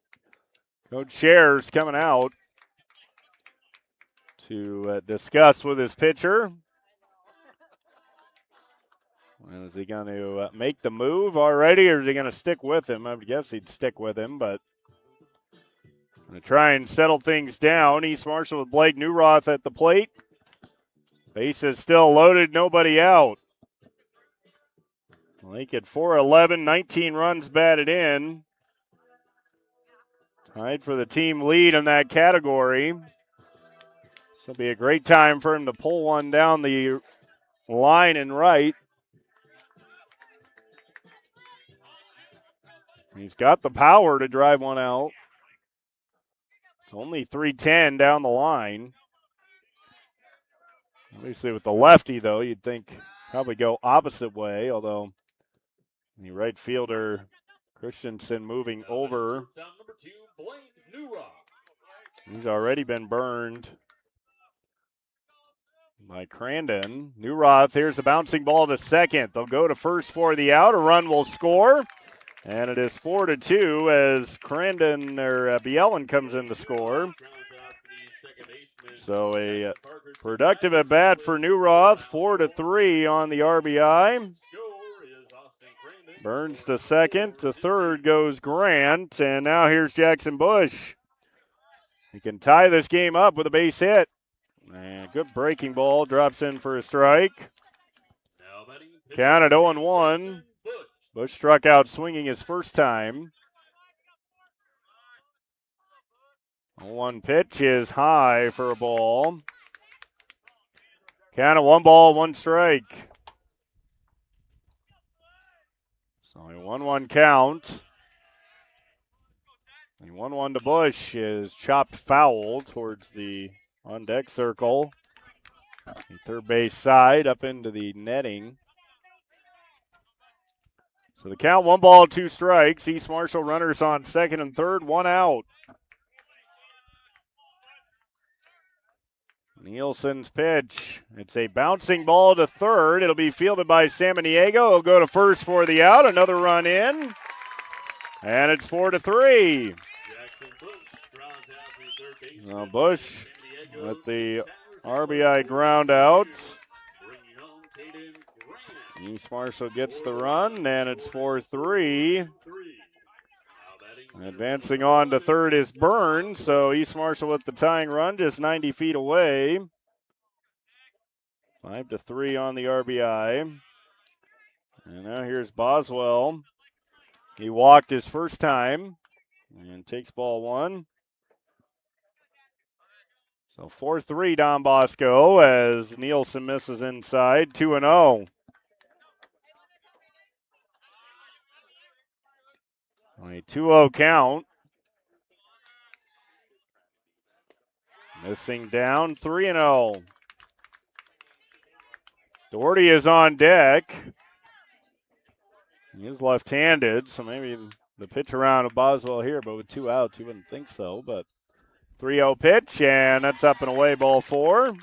Coach Shares, coming out to discuss with his pitcher. And is he going to make the move already, or is he going to stick with him? I would guess he'd stick with him, but going to try and settle things down. East Marshall with Blake Newroth at the plate. Base is still loaded, nobody out. Lake at 4-11, 19 runs batted in. Tied for the team lead in that category. This will be a great time for him to pull one down the line and right. He's got the power to drive one out. It's only 310 down the line. Obviously with the lefty, though, you'd think probably go opposite way, although the right fielder, Christensen, moving over. He's already been burned by Crandon. Newroth, here's a bouncing ball to second. They'll go to first for the out. A run will score. And it is 4-2 as Bjelland comes in to score. So a productive at bat for Newroth. 4-3 on the RBI. Burns to second. To third goes Grant. And now here's Jackson Bush. He can tie this game up with a base hit. And good breaking ball. Drops in for a strike. Count at 0-1. Bush struck out swinging his first time. 1 pitch is high for a ball. Count at 1 ball, 1 strike. So a 1-1 count. The 1-1 to Bush is chopped foul towards the on-deck circle. The third base side up into the netting. So the count, 1 ball, 2 strikes. East Marshall runners on second and third, 1 out. Nielsen's pitch. It's a bouncing ball to third. It'll be fielded by Samaniego. He'll go to first for the out. Another run in. And it's 4-3. Now Bush with the RBI ground out. East Marshall gets the run, and it's 4-3. Advancing on to third is Burns, so East Marshall with the tying run, just 90 feet away. 5-3 on the RBI. And now here's Boswell. He walked his first time and takes ball 1. So 4-3 Don Bosco as Nielsen misses inside, 2-0. A 2-0 count. Missing down, 3-0. Doherty is on deck. He is left-handed, so maybe the pitch around of Boswell here, but with 2 outs, you wouldn't think so. But 3-0 pitch, and that's up and away, ball 4. Boswell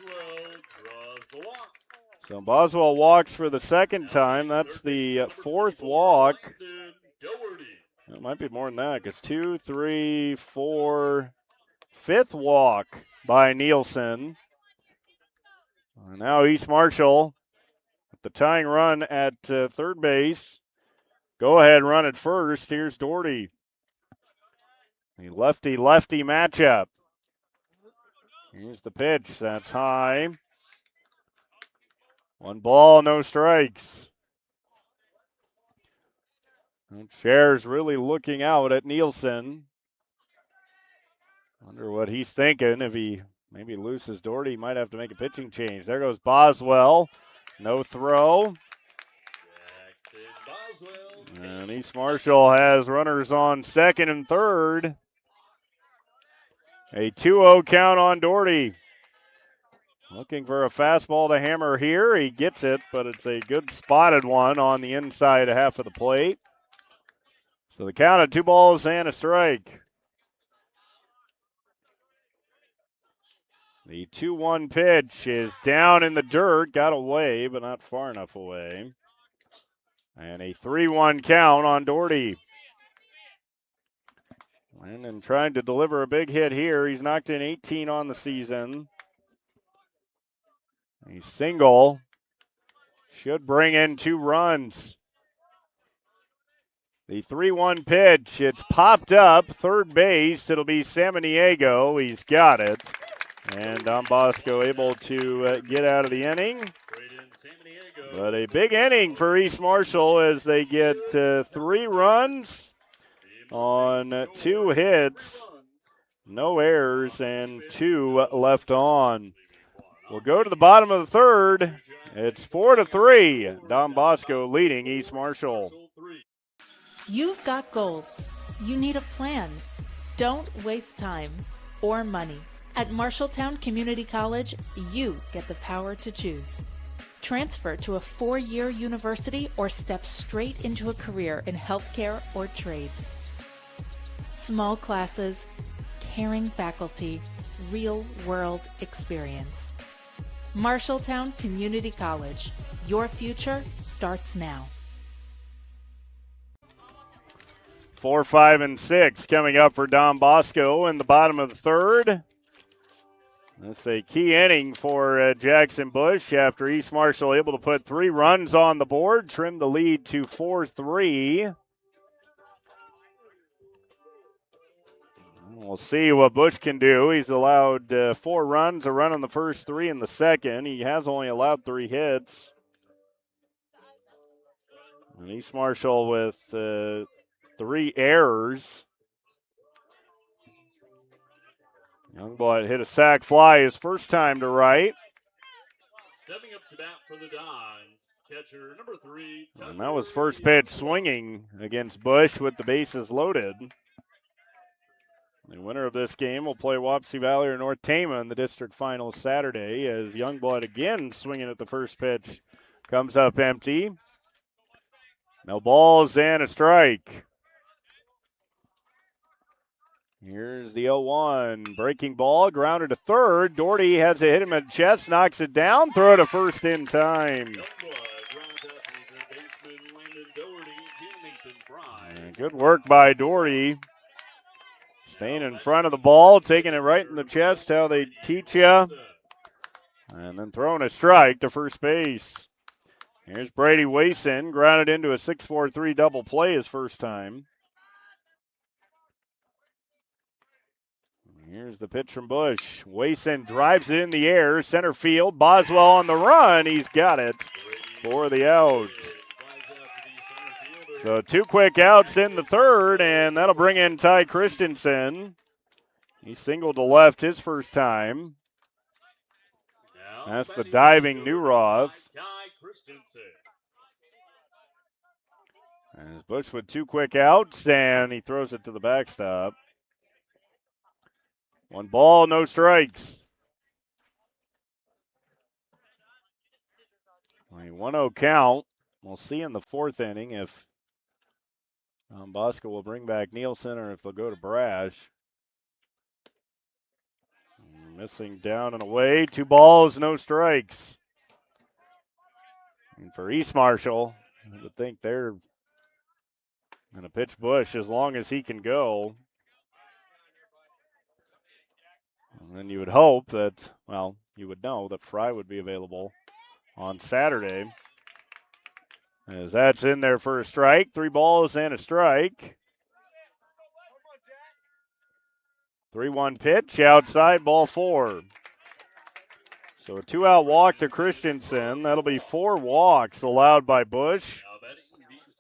draws the walk. So Boswell walks for the second time. That's the 4th walk. It might be more than that, because 2, 3, 4, 5th walk by Nielsen. And now East Marshall with the tying run at third base. Go ahead run at first. Here's Doherty. A lefty-lefty matchup. Here's the pitch. That's high. 1 ball, no strikes. And Shares really looking out at Nielsen. Wonder what he's thinking. If he maybe loses Doherty, he might have to make a pitching change. There goes Boswell. No throw. And East Marshall has runners on second and third. A 2-0 count on Doherty. Looking for a fastball to hammer here. He gets it, but it's a good spotted one on the inside half of the plate. So the count of 2 balls and a strike. The 2-1 pitch is down in the dirt. Got away, but not far enough away. And a 3-1 count on Doherty. Landon trying to deliver a big hit here. He's knocked in 18 on the season. A single should bring in 2 runs. The 3-1 pitch, it's popped up, third base. It'll be Samaniego. He's got it. And Don Bosco able to get out of the inning. But a big inning for East Marshall as they get 3 runs on 2 hits, no errors, and 2 left on. We'll go to the bottom of the third. It's 4-3. Don Bosco leading East Marshall. You've got goals. You need a plan. Don't waste time or money. At Marshalltown Community College, you get the power to choose. Transfer to a 4-year university or step straight into a career in healthcare or trades. Small classes, caring faculty, real-world experience. Marshalltown Community College. Your future starts now. 4, 5, and 6 coming up for Don Bosco in the bottom of the third. That's a key inning for Jackson Bush after East Marshall able to put 3 runs on the board, trim the lead to 4-3. We'll see what Bush can do. He's allowed 4 runs, a run on the first, 3 in the second. He has only allowed 3 hits. And East Marshall with 3 errors. Youngblood hit a sac fly his first time to right. Stepping up to bat for the Dons, catcher number 3. And that was first pitch swinging against Bush with the bases loaded. The winner of this game will play Wapsie Valley or North Tama in the district final Saturday as Youngblood again swinging at the first pitch. Comes up empty. No balls and a strike. Here's the 0-1. Breaking ball, grounded to third. Doherty has to hit him in the chest, knocks it down, throw it to first in time. And good work by Doherty. Staying in front of the ball, taking it right in the chest, how they teach you. And then throwing a strike to first base. Here's Brady Wason, grounded into a 6-4-3 double play his first time. Here's the pitch from Bush. Wason drives it in the air, center field. Boswell on the run. He's got it for the out. So 2 quick outs in the third, and that'll bring in Ty Christensen. He singled to left his first time. That's the diving Newroth. As Bush with 2 quick outs, and he throws it to the backstop. 1 ball, no strikes. A 1-0 count. We'll see in the 4th inning if Bosco will bring back Nielsen or if they'll go to Brash. Missing down and away. 2 balls, no strikes. And for East Marshall, I would think they're going to pitch Bush as long as he can go. And then you would hope that, well, you would know that Fry would be available on Saturday. As that's in there for a strike. 3 balls and a strike. 3-1 pitch, outside, ball 4. So a 2-out walk to Christensen. That'll be 4 walks allowed by Bush.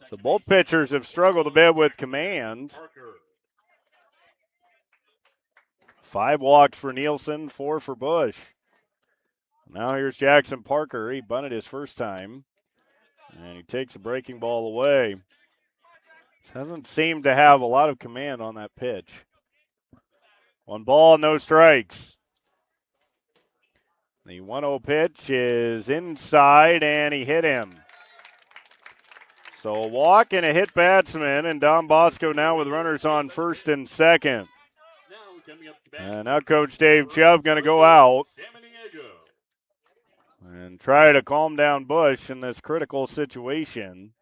So both pitchers have struggled a bit with command. 5 walks for Nielsen, 4 for Bush. Now here's Jackson Parker. He bunted his first time. And he takes a breaking ball away. Doesn't seem to have a lot of command on that pitch. 1 ball, no strikes. The 1-0 pitch is inside, and he hit him. So a walk and a hit batsman, and Don Bosco now with runners on first and second. And now Coach Dave Chubb going to go out and try to calm down Bush in this critical situation.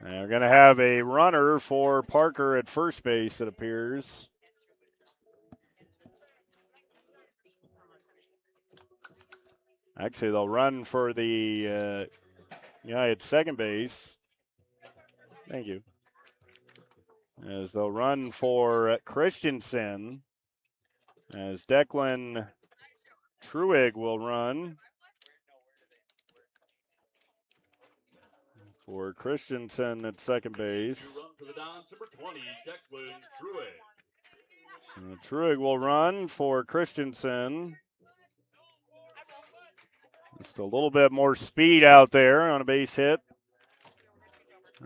And we're going to have a runner for Parker at first base, it appears. Actually, they'll run for the guy at second base. Thank you. As they'll run for Christensen. As Declan Truig will run for Christensen at second base. To run for the Dons, number 20, Declan Truitt. So Truig will run for Christensen. Just a little bit more speed out there on a base hit.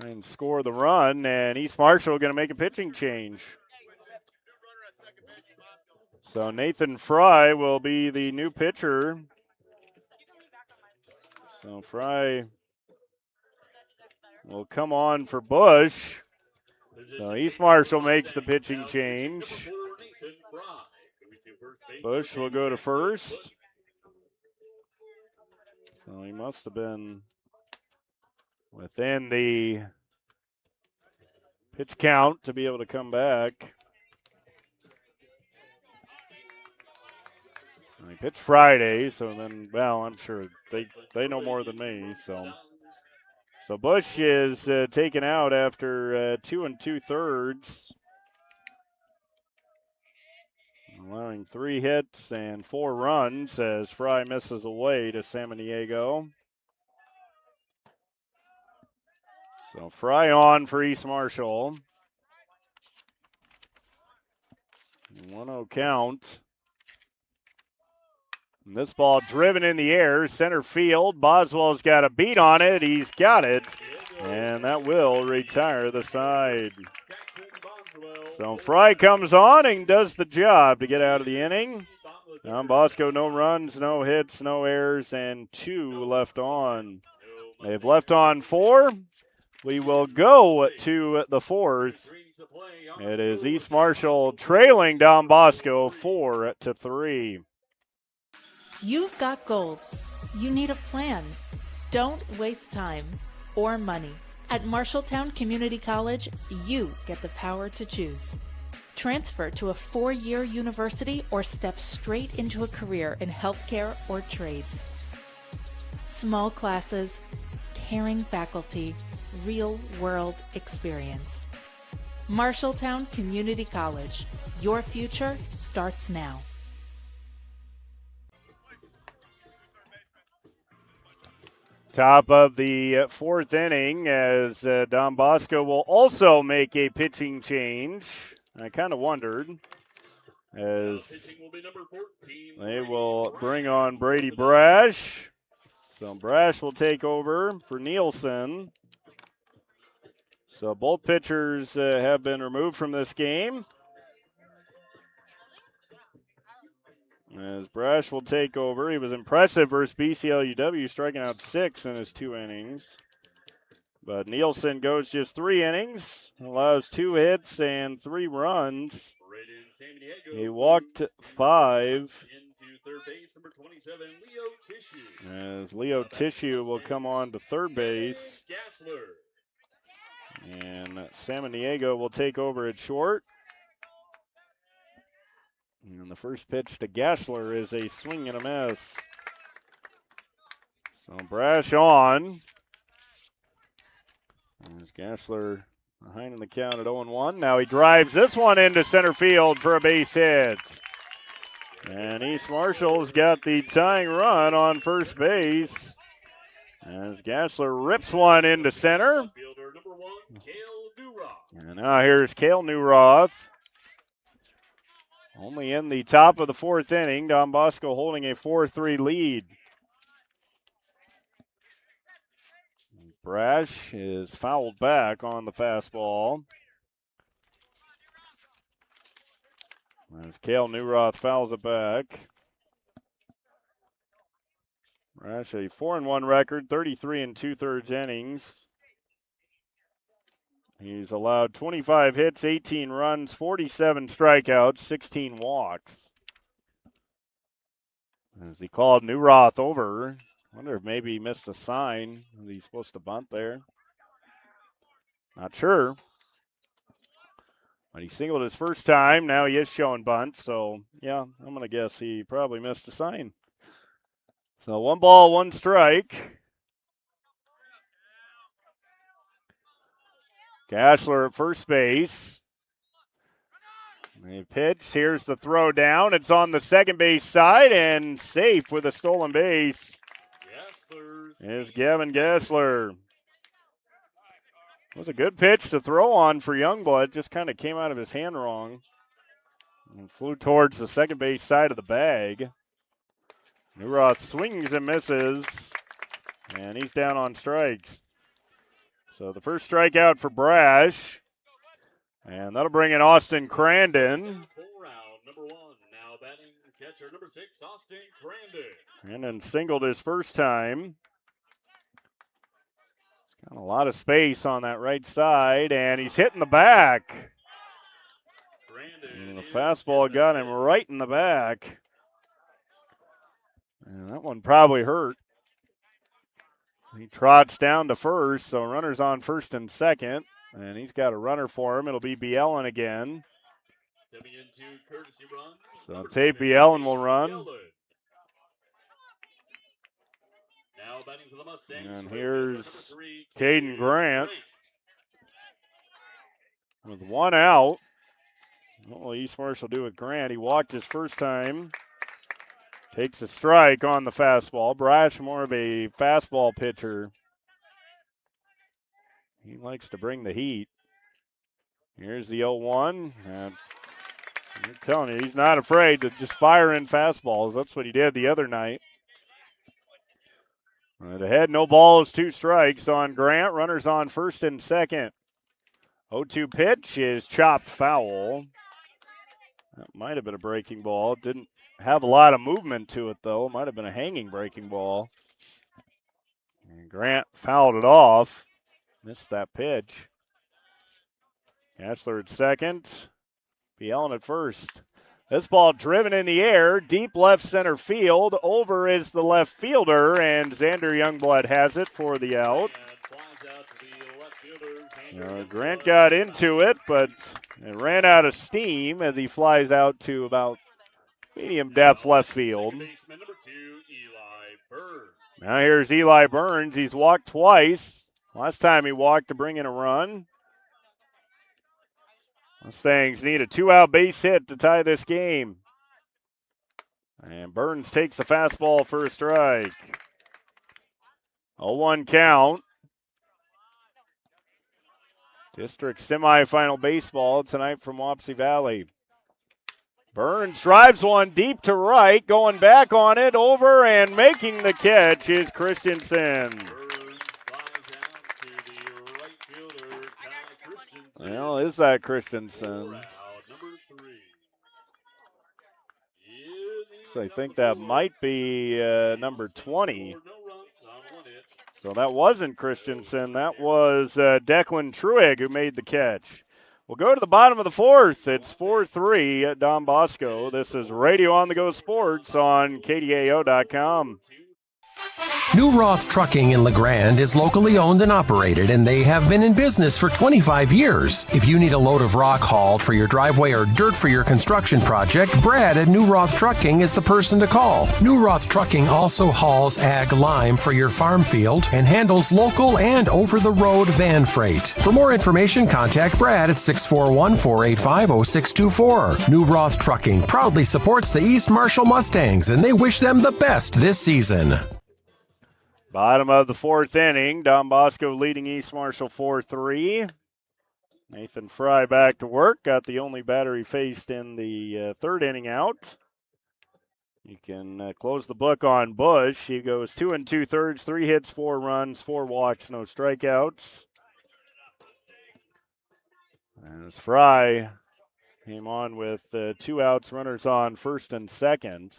And score the run, and East Marshall going to make a pitching change. So Nathan Fry will be the new pitcher. So Fry will come on for Bush. So East Marshall makes the pitching change. Bush will go to first. So he must have been within the pitch count to be able to come back. He pitched Friday, so then, well, I'm sure they know more than me. So Bush is taken out after 2 2/3, allowing 3 hits and 4 runs as Fry misses away to Samaniego. So Fry on for East Marshall. 1-0 count. And this ball driven in the air, center field. Boswell's got a beat on it. He's got it. And that will retire the side. So Fry comes on and does the job to get out of the inning. Bosco, no runs, no hits, no errors, and 2 left on. They've left on 4. We will go to the 4th. It is East Marshall trailing Don Bosco 4-3. You've got goals. You need a plan. Don't waste time or money. At Marshalltown Community College, you get the power to choose. Transfer to a 4-year university or step straight into a career in healthcare or trades. Small classes, caring faculty, real-world experience. Marshalltown Community College. Your future starts now. Top of the 4th inning as Don Bosco will also make a pitching change. I kind of wondered as they will bring on Brady Brash. So Brash will take over for Nielsen. So both pitchers have been removed from this game. As Brash will take over. He was impressive versus BCLUW, striking out 6 in his 2 innings. But Nielsen goes just 3 innings, allows 2 hits and 3 runs. He walked 5. As Leo Tissue will come on to third base. And Samaniego will take over at short. And the first pitch to Gashler is a swing and a miss. So Brash on. There's Gashler behind in the count at 0-1. Now he drives this one into center field for a base hit. And East Marshall's got the tying run on first base. As Gashler rips one into center. And now here's Cale Newroth. Only in the top of the 4th inning, Don Bosco holding a 4-3 lead. Brash is fouled back on the fastball. As Cale Newroth fouls it back. Brash a 4-1 record, 33 2/3 innings. He's allowed 25 hits, 18 runs, 47 strikeouts, 16 walks. As he called Newroth over. Wonder if maybe he missed a sign. He's supposed to bunt there. Not sure. But he singled his first time. Now he is showing bunt. So, yeah, I'm going to guess he probably missed a sign. So 1 ball, 1 strike. Cashler at first base. The pitch. Here's the throw down. It's on the second base side and safe with a stolen base. Is Gavin Gassler. It was a good pitch to throw on for Youngblood. Just kind of came out of his hand wrong. And flew towards the second base side of the bag. Newroth swings and misses. And he's down on strikes. So the first strikeout for Brash. And that'll bring in Austin Crandon. Now batting catcher number 6, Austin Crandon. Crandon singled his first time. He's got a lot of space on that right side, and he's hitting the back. And the fastball got him right in the back. And that one probably hurt. He trots down to first, so runners on first and second. And he's got a runner for him. It'll be Bielen again. So Tate Bielen will run. And here's Caden Grant with 1 out. What will East Marshall do with Grant? He walked his first time. Takes a strike on the fastball. Brash, more of a fastball pitcher. He likes to bring the heat. Here's the 0-1. And I'm telling you, he's not afraid to just fire in fastballs. That's what he did the other night. Right ahead, no balls, 2 strikes on Grant. Runners on first and second. 0-2 pitch is chopped foul. That might have been a breaking ball. Didn't have a lot of movement to it, though. Might have been a hanging breaking ball. And Grant fouled it off. Missed that pitch. Cashler at second. Bielen at first. This ball driven in the air, deep left center field. Over is the left fielder, and Xander Youngblood has it for the out. Grant got into it, but it ran out of steam as he flies out to about medium depth left field. Now here's Eli Burns. He's walked twice. Last time he walked to bring in a run. Mustangs need a 2-out base hit to tie this game. And Burns takes the fastball for a strike. 0-1 count. District semifinal baseball tonight from Wapsie Valley. Burns drives one deep to right, going back on it, over and making the catch is Christensen. Well, is that Christensen? So I think that might be number 20. So that wasn't Christensen. That was Declan Truig who made the catch. We'll go to the bottom of the 4th. It's 4-3 at Don Bosco. This is Radio on the Go Sports on KDAO.com. New Roth Trucking in LeGrand is locally owned and operated, and they have been in business for 25 years. If you need a load of rock hauled for your driveway or dirt for your construction project, Brad at New Roth Trucking is the person to call. New Roth Trucking also hauls ag lime for your farm field and handles local and over-the-road van freight. For more information, contact Brad at 641-485-0624. New Roth Trucking proudly supports the East Marshall Mustangs, and they wish them the best this season. Bottom of the 4th inning, Don Bosco leading East Marshall 4-3. Nathan Fry back to work, got the only batter he faced in the 3rd inning out. You can close the book on Bush. He goes 2 2/3, 3 hits, 4 runs, 4 walks, no strikeouts. As Fry came on with 2 outs, runners on first and second.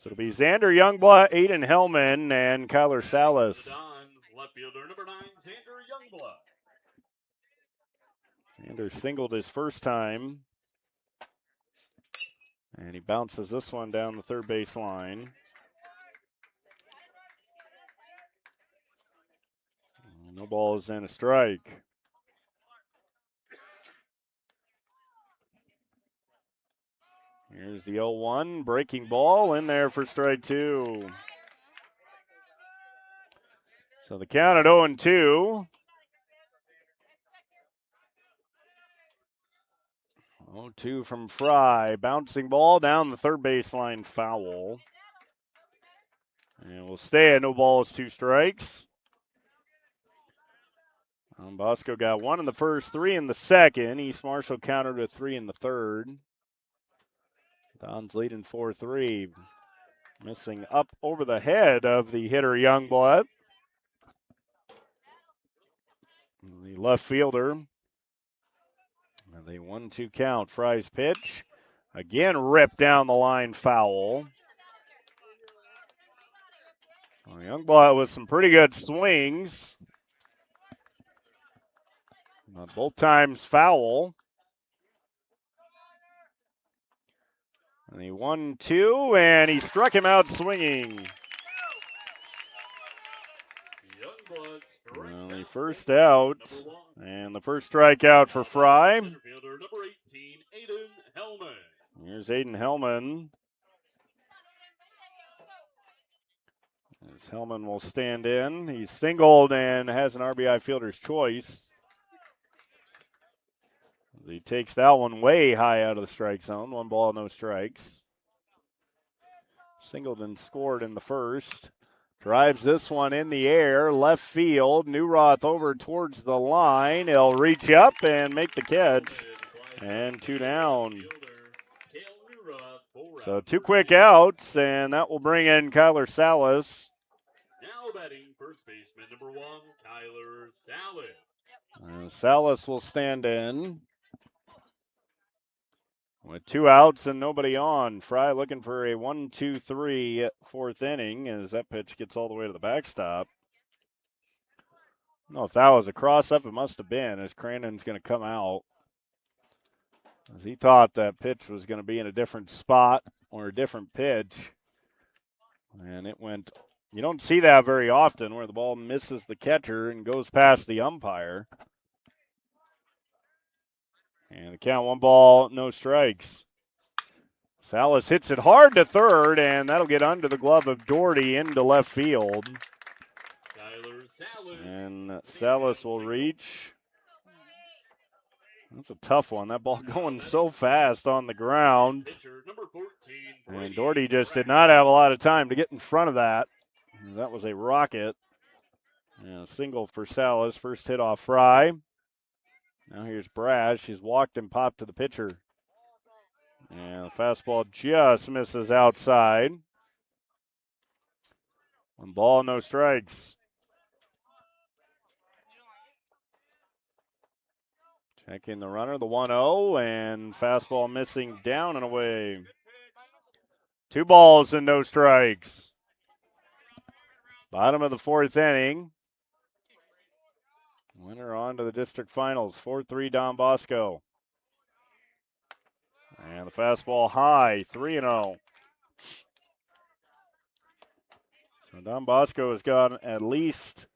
So it'll be Xander Youngblood, Aiden Hellman, and Kyler Salas. Left fielder number 9, Xander Youngblood. Xander singled his first time. And he bounces this one down the third base line. No balls and a strike. Here's the 0-1, breaking ball in there for strike two. So the count at 0-2. 0-2 from Fry. Bouncing ball down the third baseline, foul. And we'll stay at no balls, 2 strikes. Bosco got 1 in the first, 3 in the second. East Marshall countered with 3 in the third. Don's leading 4-3. Missing up over the head of the hitter Youngblood. The left fielder. And the 1-2 count. Fry's pitch. Again ripped down the line, foul. Well, Youngblood with some pretty good swings. Both times foul. And he 1-2, and he struck him out swinging. Well, the first out, and the first strikeout for Fry. Here's Aiden Hellman. As Hellman will stand in. He's singled and has an RBI fielder's choice. He takes that one way high out of the strike zone. 1 ball, no strikes. Singled and scored in the first. Drives this one in the air, left field. Newroth over towards the line. He'll reach up and make the catch. And 2 down. So 2 quick outs, and that will bring in Kyler Salas. Now batting first baseman number 1, Kyler Salas. Salas will stand in. With 2 outs and nobody on. Fry looking for a 1-2-3 4th inning as that pitch gets all the way to the backstop. I don't know if that was a cross-up. It must have been, as Crandon's going to come out. As he thought that pitch was going to be in a different spot or a different pitch. And it went, you don't see that very often where the ball misses the catcher and goes past the umpire. And the count 1 ball, no strikes. Salas hits it hard to third, and that'll get under the glove of Doherty into left field. And Salas will reach. That's a tough one. That ball going so fast on the ground. And Doherty just did not have a lot of time to get in front of that. That was a rocket. And a single for Salas. First hit off Fry. Now here's Brash. He's walked and popped to the pitcher. And the fastball just misses outside. 1 ball, no strikes. Checking the runner, the 1-0, and fastball missing down and away. 2 balls and no strikes. Bottom of the 4th inning. Winner on to the district finals, 4-3 Don Bosco. And the fastball high, 3-0. So Don Bosco has got at least,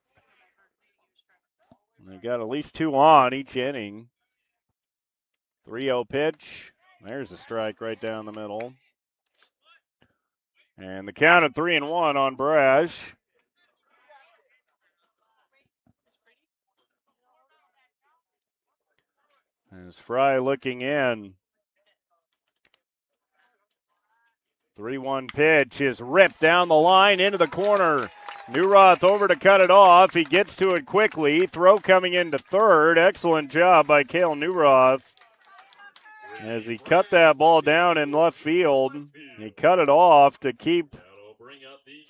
they've got at least 2 on each inning. 3-0 pitch. There's a strike right down the middle. And the count at 3-1 on Brash. As Fry looking in. 3-1 pitch is ripped down the line into the corner. Newroth over to cut it off. He gets to it quickly. Throw coming into third. Excellent job by Cale Newroth. As he cut that ball down in left field, he cut it off to keep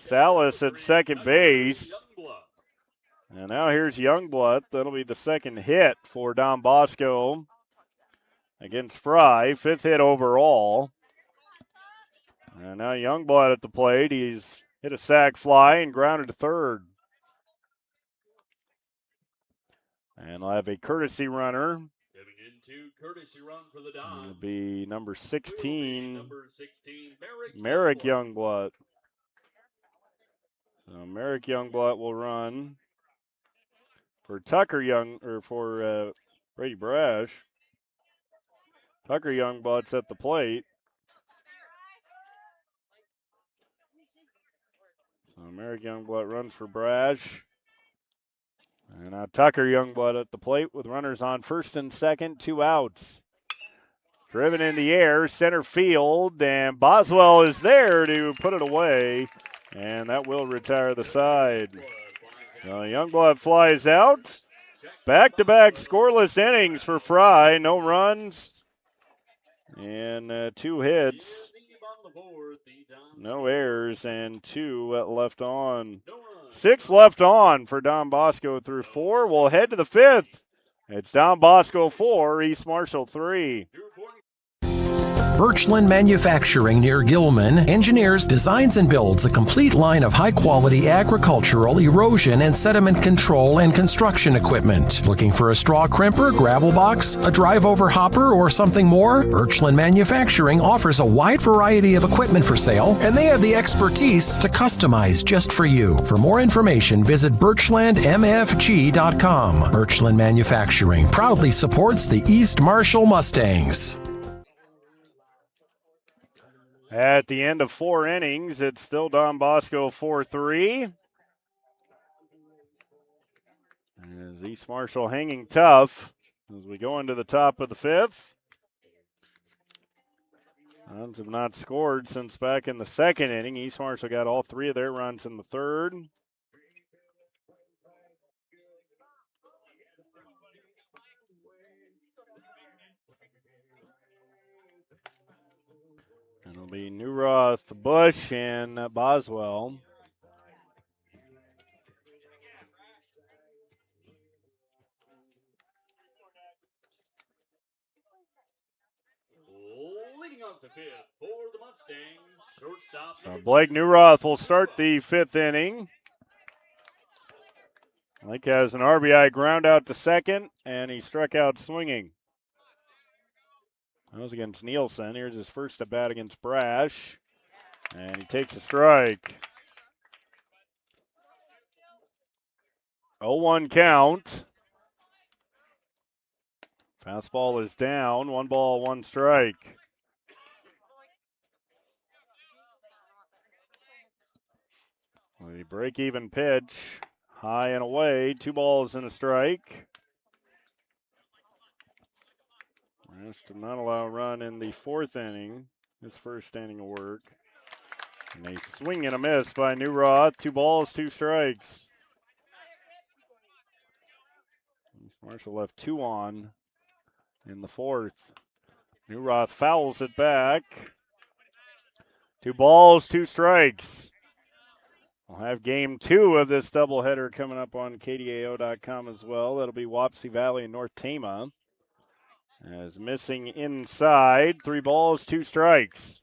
Salas at second base. And now here's Youngblood. That'll be the second hit for Don Bosco against Fry. 5th hit overall. And now Youngblood at the plate. He's hit a sac fly and grounded to third. And I'll have a courtesy runner. Courtesy run for the Dons. It'll be number 16, Merrick Youngblood. So Merrick Youngblood will run for Brady Brash. Tucker Youngblood's at the plate. Merrick Youngblood runs for Brash. And now Tucker Youngblood at the plate with runners on first and second, 2 outs. Driven in the air, center field, and Boswell is there to put it away, and that will retire the side. Youngblood flies out. Back-to-back scoreless innings for Fry. No runs and 2 hits. No errors and 2 left on. 6 left on for Don Bosco through 4. We'll head to the 5th. It's Don Bosco 4, East Marshall 3. Birchland Manufacturing near Gilman engineers, designs, and builds a complete line of high-quality agricultural, erosion, and sediment control and construction equipment. Looking for a straw crimper, gravel box, a drive-over hopper, or something more? Birchland Manufacturing offers a wide variety of equipment for sale, and they have the expertise to customize just for you. For more information, visit birchlandmfg.com. Birchland Manufacturing proudly supports the East Marshall Mustangs. At the end of 4 innings, it's still Don Bosco 4-3. As East Marshall hanging tough as we go into the top of the 5th. Runs have not scored since back in the 2nd inning. East Marshall got all 3 of their runs in the 3rd. It'll be Newroth, Bush, and Boswell. Leading off the 5th for the Mustangs, shortstop. So Blake Newroth will start the 5th inning. Blake has an RBI ground out to second, and he struck out swinging. That was against Nielsen. Here's his first at bat against Brash, and he takes a strike. 0-1 count. Fastball is down. 1 ball, 1 strike. The break-even pitch, high and away. 2 balls and a strike. Rest did not allow a run in the 4th inning, his first inning of work. And a swing and a miss by Newroth. 2 balls, 2 strikes. Marshall left 2 on in the 4th. Newroth fouls it back. 2 balls, 2 strikes. We'll have game 2 of this doubleheader coming up on KDAO.com as well. That'll be Wapsie Valley and North Tama. As missing inside, 3 balls, 2 strikes.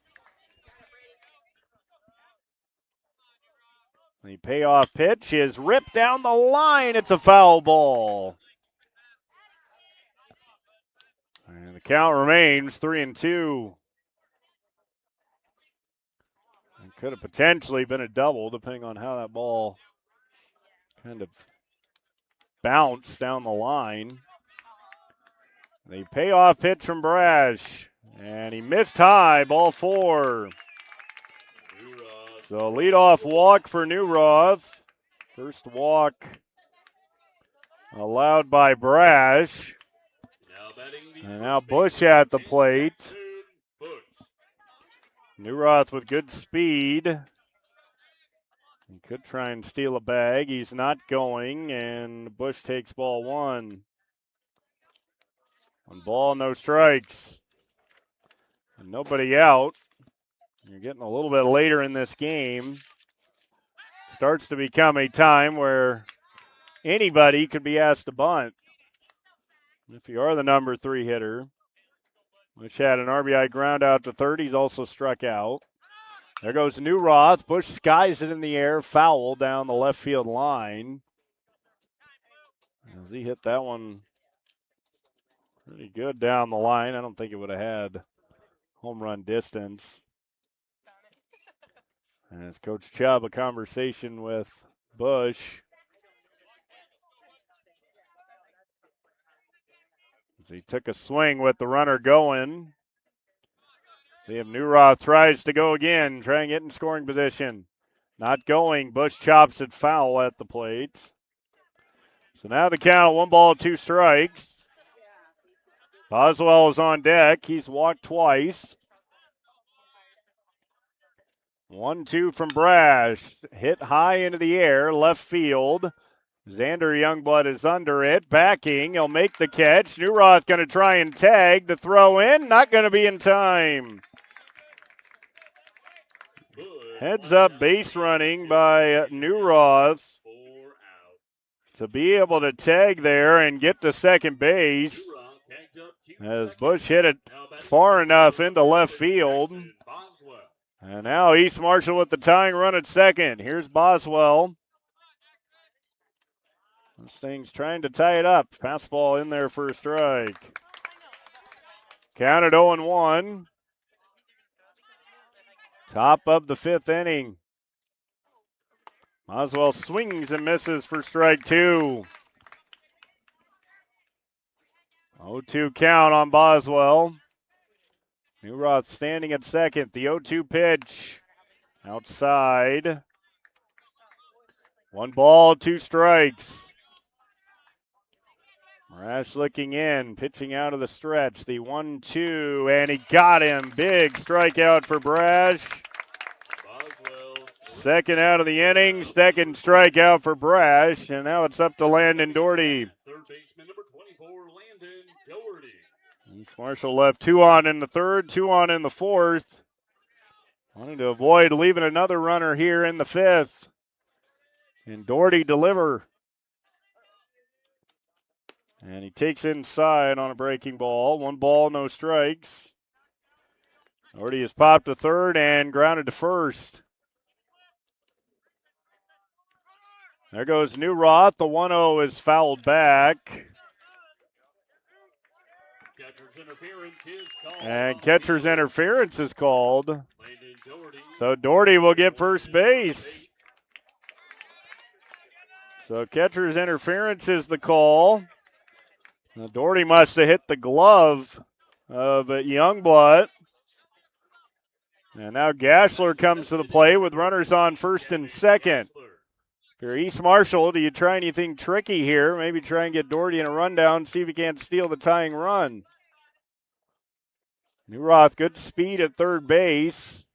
The payoff pitch is ripped down the line. It's a foul ball. And the count remains 3-2. It could have potentially been a double, depending on how that ball kind of bounced down the line. The payoff pitch from Brash, and he missed high, ball 4. So leadoff walk for Newroth. First walk allowed by Brash. And now Bush at the plate. Newroth with good speed. He could try and steal a bag. He's not going, and Bush takes ball 1. 1 ball, no strikes. And nobody out. You're getting a little bit later in this game. Starts to become a time where anybody could be asked to bunt. If you are the number 3 hitter, which had an RBI ground out to third, he's also struck out. There goes Newroth. Bush skies it in the air, foul down the left field line. As he hit that one pretty good down the line. I don't think it would have had home run distance. As Coach Chubb, a conversation with Bush. As he took a swing with the runner going. See if Newroth tries to go again, try and get in scoring position. Not going. Bush chops it foul at the plate. So now the count, 1-2 strikes. Boswell is on deck. He's walked twice. 1-2 from Brash. Hit high into the air, left field. Xander Youngblood is under it, backing. He'll make the catch. Newroth going to try and tag. The throw in, not going to be in time. Heads up base running by Newroth to be able to tag there and get to second base as Bush hit it far enough into left field. And now East Marshall with the tying run at second. Here's Boswell. This thing's trying to tie it up. Fastball in there for a strike. Counted 0-1. Top of the fifth inning. Boswell swings and misses for strike two. 0-2 count on Boswell. Newroth standing at second. The 0-2 pitch. Outside. 1 2 strikes. Brash looking in, pitching out of the stretch. The 1-2, and he got him. Big strikeout for Brash. Second out of the inning, second strikeout for Brash, and now it's up to Landon Doherty. Third baseman number 24, Landon Doherty. East Marshall left 2 on in the third, 2 on in the fourth. Wanting to avoid leaving another runner here in the fifth. And Doherty deliver. And he takes inside on a breaking ball. 1 no strikes. Doherty has popped to third and grounded to first. There goes Newroth. The 1-0 is fouled back. And catcher's interference is called. So Doherty will get first base. So catcher's interference is the call. Now Doherty must have hit the glove of Youngblood. And now Gashler comes to the plate with runners on first and second. If you're East Marshall, do you try anything tricky here? Maybe try and get Doherty in a rundown, see if he can't steal the tying run. Newroth, good speed at third base.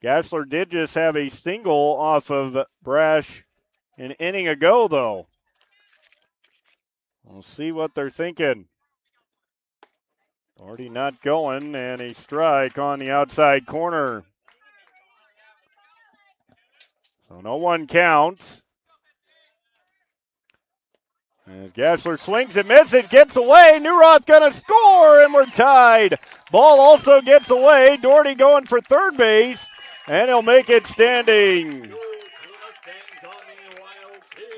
Gashler did just have a single off of Brash an inning ago, though. We'll see what they're thinking. Doherty not going, and a strike on the outside corner. So no 1 count. As Gashler swings and misses, gets away. Newroth gonna score, and we're tied. Ball also gets away. Doherty going for third base, and he'll make it standing.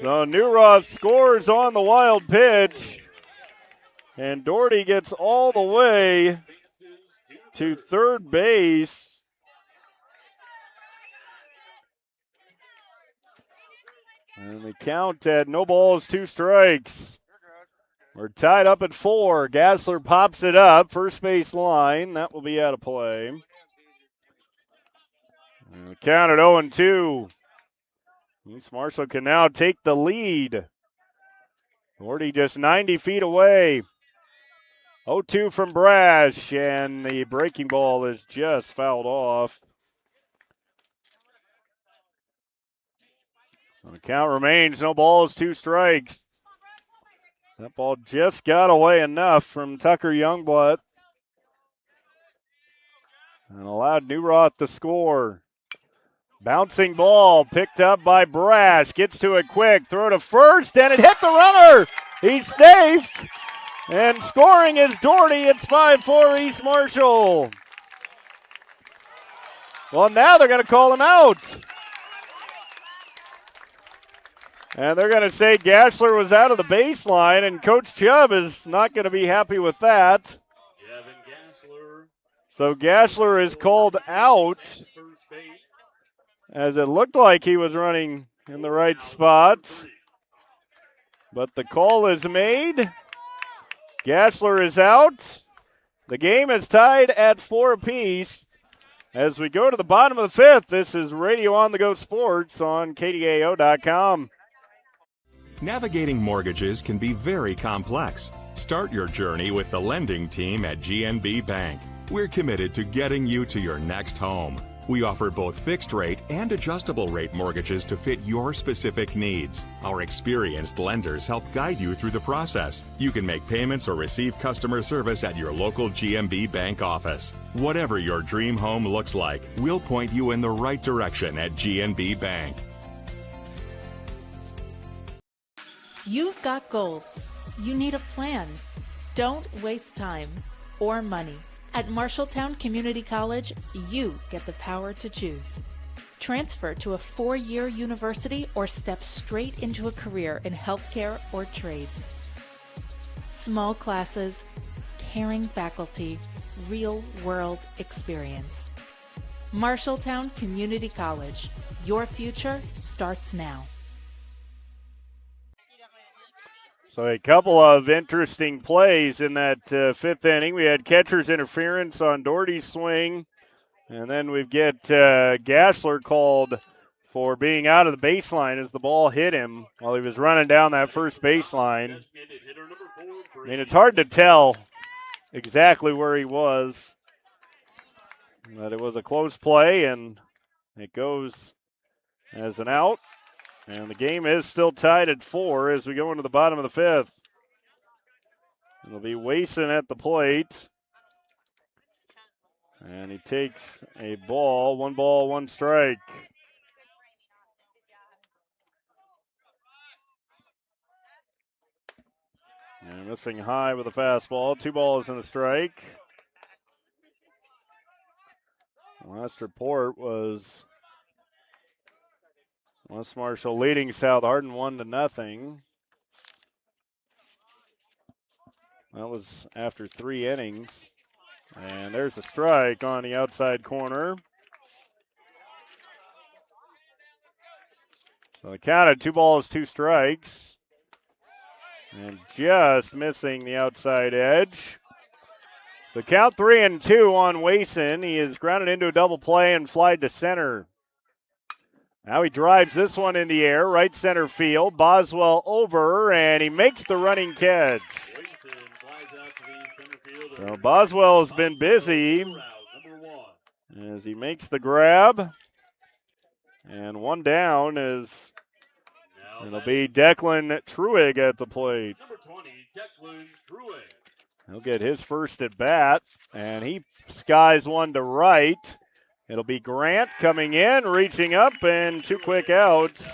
So Newroth scores on the wild pitch, and Doherty gets all the way to third base. And the count at 2 strikes. We're tied up at 4. Gashler pops it up, first base line. That will be out of play. And the count at 0-2. East Marshall can now take the lead. Doherty just 90 feet away. 0-2 from Brash, and the breaking ball is just fouled off. So the count remains, 2 strikes. That ball just got away enough from Tucker Youngblood and allowed Newroth to score. Bouncing ball picked up by Brash. Gets to it quick. Throw to first, and it hit the runner. He's safe. And scoring is Doherty. It's 5-4 East Marshall. Well, now they're going to call him out. And they're going to say Gashler was out of the baseline, and Coach Chubb is not going to be happy with that. So Gashler is called out, as it looked like he was running in the right spot. But the call is made. Gashler is out. The game is tied at 4 apiece. As we go to the bottom of the fifth, this is Radio on the Go Sports on KDAO.com. Navigating mortgages can be very complex. Start your journey with the lending team at GNB Bank. We're committed to getting you to your next home. We offer both fixed rate and adjustable rate mortgages to fit your specific needs. Our experienced lenders help guide you through the process. You can make payments or receive customer service at your local GNB Bank office. Whatever your dream home looks like, we'll point you in the right direction at GNB Bank. You've got goals. You need a plan. Don't waste time or money. At Marshalltown Community College, you get the power to choose. Transfer to a 4-year university or step straight into a career in healthcare or trades. Small classes, caring faculty, real-world experience. Marshalltown Community College. Your future starts now. So a couple of interesting plays in that fifth inning. We had catcher's interference on Doherty's swing, and then we get Gassler called for being out of the baseline as the ball hit him while he was running down that first baseline. I mean, it's hard to tell exactly where he was, but it was a close play, and it goes as an out. And the game is still tied at 4 as we go into the bottom of the fifth. It'll be Wason at the plate. And he takes a ball, 1 strike. And missing high with a fastball, 2 balls and a strike. Last report was West Marshall leading South Hardin 1-0. That was after 3 innings. And there's a strike on the outside corner. So the count at 2 balls, 2 strikes. And just missing the outside edge. So count 3-2 on Wason. He is grounded into a double play and flied to center. Now he drives this one in the air, right center field. Boswell over, and he makes the running catch. So Boswell has been busy as he makes the grab. And 1 down is, it'll be Declan Truig at the plate. Number 20, Declan Truig. He'll get his first at bat, and he skies one to right. It'll be Grant coming in, reaching up, and 2 quick outs.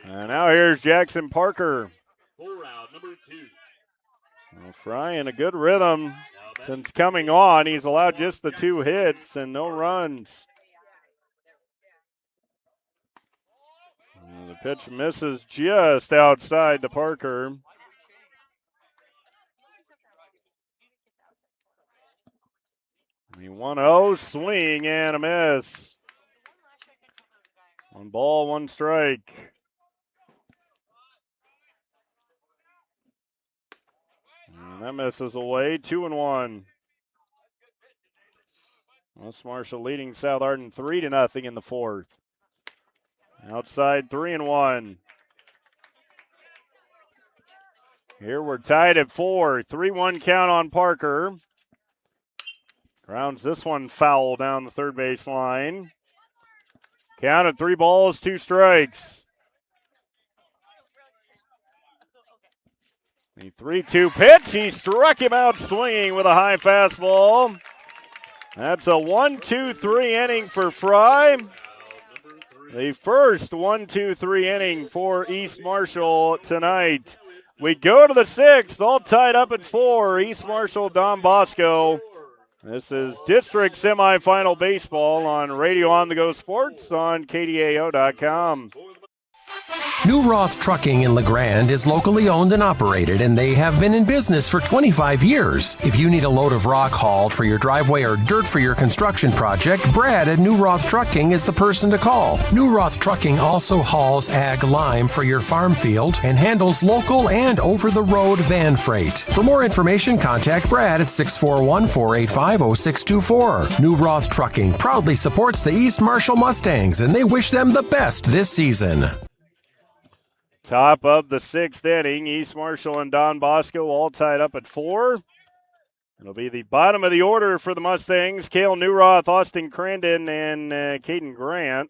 And now here's Jackson Parker. Full round, number 2. Well, Fry in a good rhythm since coming on. He's allowed just the 2 hits and no runs. And the pitch misses just outside to Parker. The 1-0 swing and a miss. 1 ball, 1 strike. And that misses away. 2-1. West Marshall leading South Hardin 3-0 in the 4th. Outside 3-1. Here we're tied at 4. 3-1 count on Parker. Grounds this one foul down the third base line. Count at 3 balls, 2 strikes. The 3-2 pitch, he struck him out swinging with a high fastball. That's a 1-2-3 inning for Fry. The first 1-2-3 inning for East Marshall tonight. We go to the 6th, all tied up at 4. East Marshall, Don Bosco. This is district semifinal baseball on Radio on the Go Sports on KDAO.com. New Roth Trucking in LeGrand is locally owned and operated, and they have been in business for 25 years. If you need a load of rock hauled for your driveway or dirt for your construction project, Brad at New Roth Trucking is the person to call. New Roth Trucking also hauls ag lime for your farm field and handles local and over-the-road van freight. For more information, contact Brad at 641-485-0624. New Roth Trucking proudly supports the East Marshall Mustangs, and they wish them the best this season. Top of the sixth inning, East Marshall and Don Bosco all tied up at 4. It'll be the bottom of the order for the Mustangs. Cale Newroth, Austin Crandon, and Caden Grant.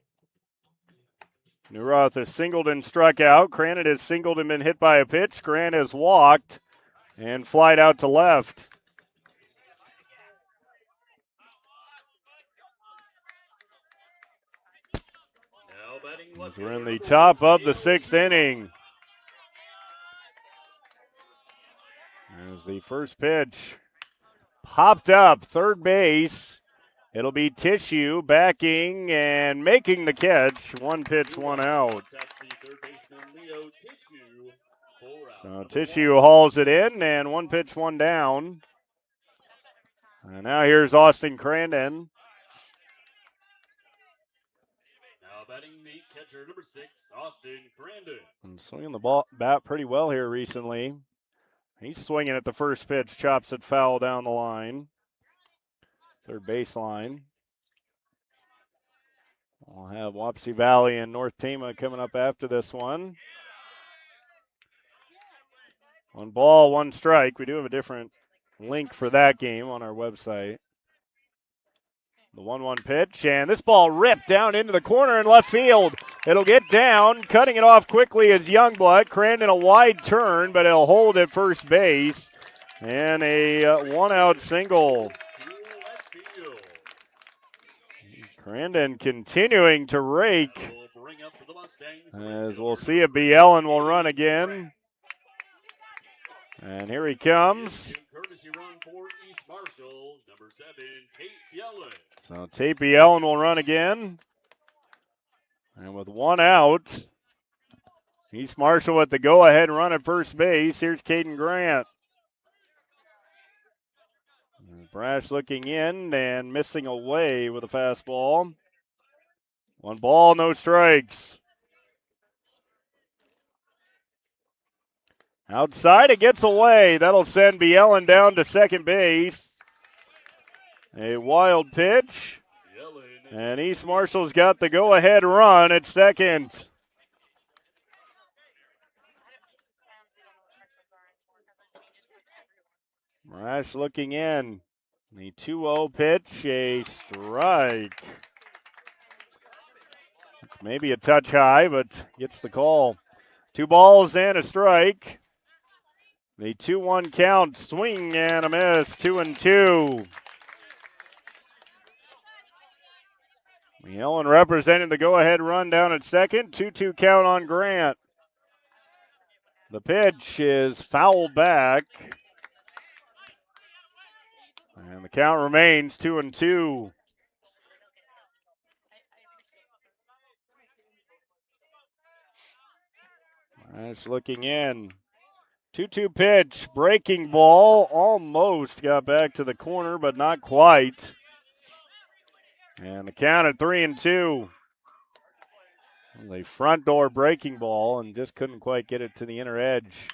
Newroth has singled and struck out. Crandon has singled and been hit by a pitch. Grant has walked and flied out to left. As we're in the top of the sixth inning. As the first pitch popped up, third base. It'll be Tissue backing and making the catch. One pitch, one out. So Tissue hauls it in, and one pitch, one down. And now here's Austin Crandon. Batting the catcher, number 6, Austin Crandon. And swinging the bat pretty well here recently. He's swinging at the first pitch, chops it foul down the line. Third baseline. We'll have Wapsie Valley and North Tama coming up after this one. 1 ball, 1 strike. We do have a different link for that game on our website. The 1-1 pitch, and this ball ripped down into the corner in left field. It'll get down. Cutting it off quickly is Youngblood. Crandon a wide turn, but he'll hold at first base. And a one-out single. Crandon continuing to rake. As we'll see if B. Ellen will run again. And here he comes. Courtesy run for East Marshall, number 7, Tate Yellen. So Tate B. Ellen will run again. And with 1 out, East Marshall with the go-ahead run at first base. Here's Caden Grant. Brash looking in and missing away with a fastball. 1 ball, no strikes. Outside, it gets away. That'll send B. Ellen down to second base. A wild pitch. And East Marshall's got the go-ahead run at second. Brash looking in. The 2-0 pitch, a strike. Maybe a touch high, but gets the call. 2 balls and a strike. The 2-1 count, swing and a miss, 2-2. Ellen representing the go-ahead run down at second, 2-2 count on Grant. The pitch is fouled back. And the count remains 2-2. That's looking in. 2-2 pitch, breaking ball, almost got back to the corner, but not quite. And the count at 3-2. The front door breaking ball and just couldn't quite get it to the inner edge.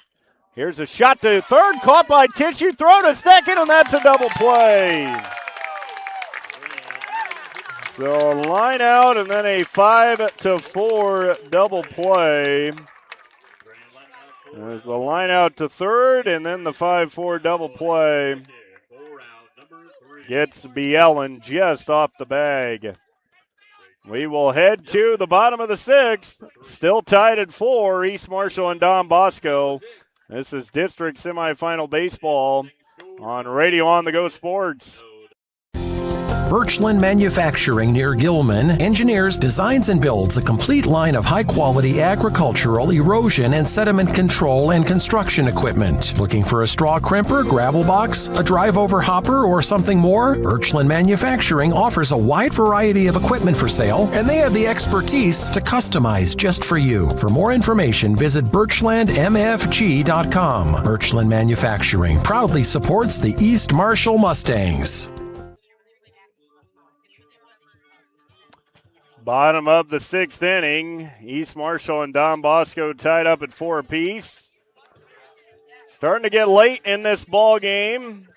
Here's a shot to third, caught by Tissue, throw to second, and that's a double play. So line out and then a 5-4 double play. There's the line out to third, and then the 5-4 double play. Gets B. Ellen just off the bag. We will head to the bottom of the sixth. Still tied at 4, East Marshall and Don Bosco. This is district semifinal baseball on Radio On The Go Sports. Birchland Manufacturing near Gilman engineers, designs, and builds a complete line of high-quality agricultural, erosion, and sediment control and construction equipment. Looking for a straw crimper, gravel box, a drive-over hopper, or something more? Birchland Manufacturing offers a wide variety of equipment for sale, and they have the expertise to customize just for you. For more information, visit birchlandmfg.com. Birchland Manufacturing proudly supports the East Marshall Mustangs. Bottom of the 6th inning, East Marshall and Don Bosco tied up at 4 apiece. Starting to get late in this ball game.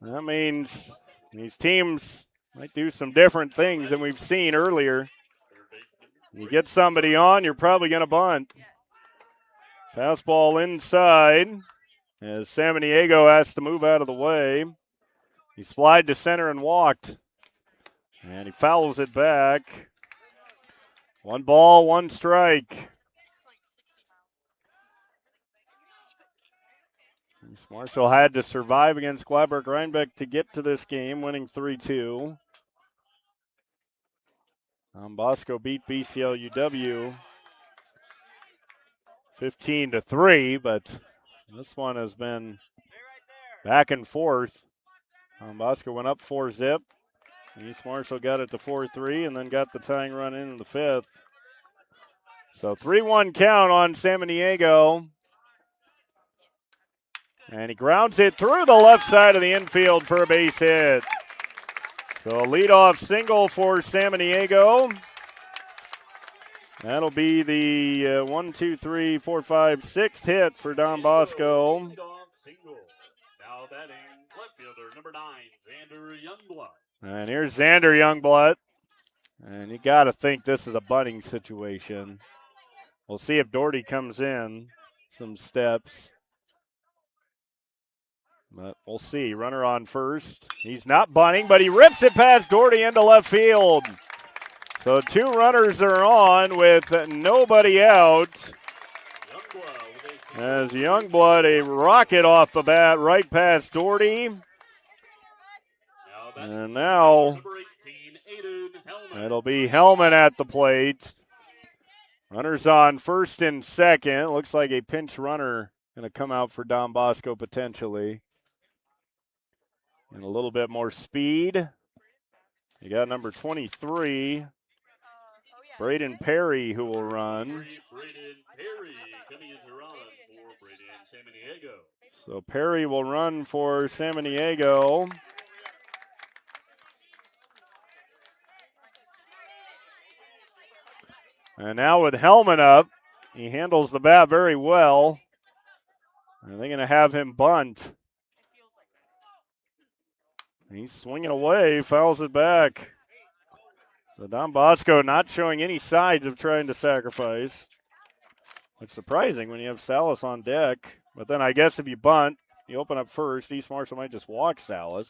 That means these teams might do some different things than we've seen earlier. You get somebody on, you're probably going to bunt. Fastball inside as Samaniego has to move out of the way. He slid to center and walked. And he fouls it back. 1 ball, 1 strike. East Marshall had to survive against Gladberg-Rhinebeck to get to this game, winning 3-2. Bosco beat BCLUW 15-3, but this one has been back and forth. Bosco went up 4-zip. East Marshall got it to 4-3 and then got the tying run in the 5th. So 3-1 count on Samaniego. And he grounds it through the left side of the infield for a base hit. So a leadoff single for Samaniego. That'll be the 6th hit for Don Bosco. Leadoff single. Now batting left fielder number 9, Xander Youngblood. And here's Xander Youngblood. And you got to think this is a bunting situation. We'll see if Doherty comes in some steps. But we'll see. Runner on first. He's not bunting, but he rips it past Doherty into left field. So 2 runners are on with nobody out. As Youngblood, a rocket off the bat right past Doherty. And now it'll be Hellman at the plate. Runners on first and second. Looks like a pinch runner going to come out for Don Bosco potentially. And a little bit more speed. You got number 23, Braden Perry, who will run. Braden Perry coming in to run for Braden Samaniego. So Perry will run for Samaniego. And now with Hellman up, he handles the bat very well. And they're going to have him bunt. He's swinging away, fouls it back. So Don Bosco not showing any signs of trying to sacrifice. It's surprising when you have Salas on deck. But then I guess if you bunt, you open up first. East Marshall might just walk Salas.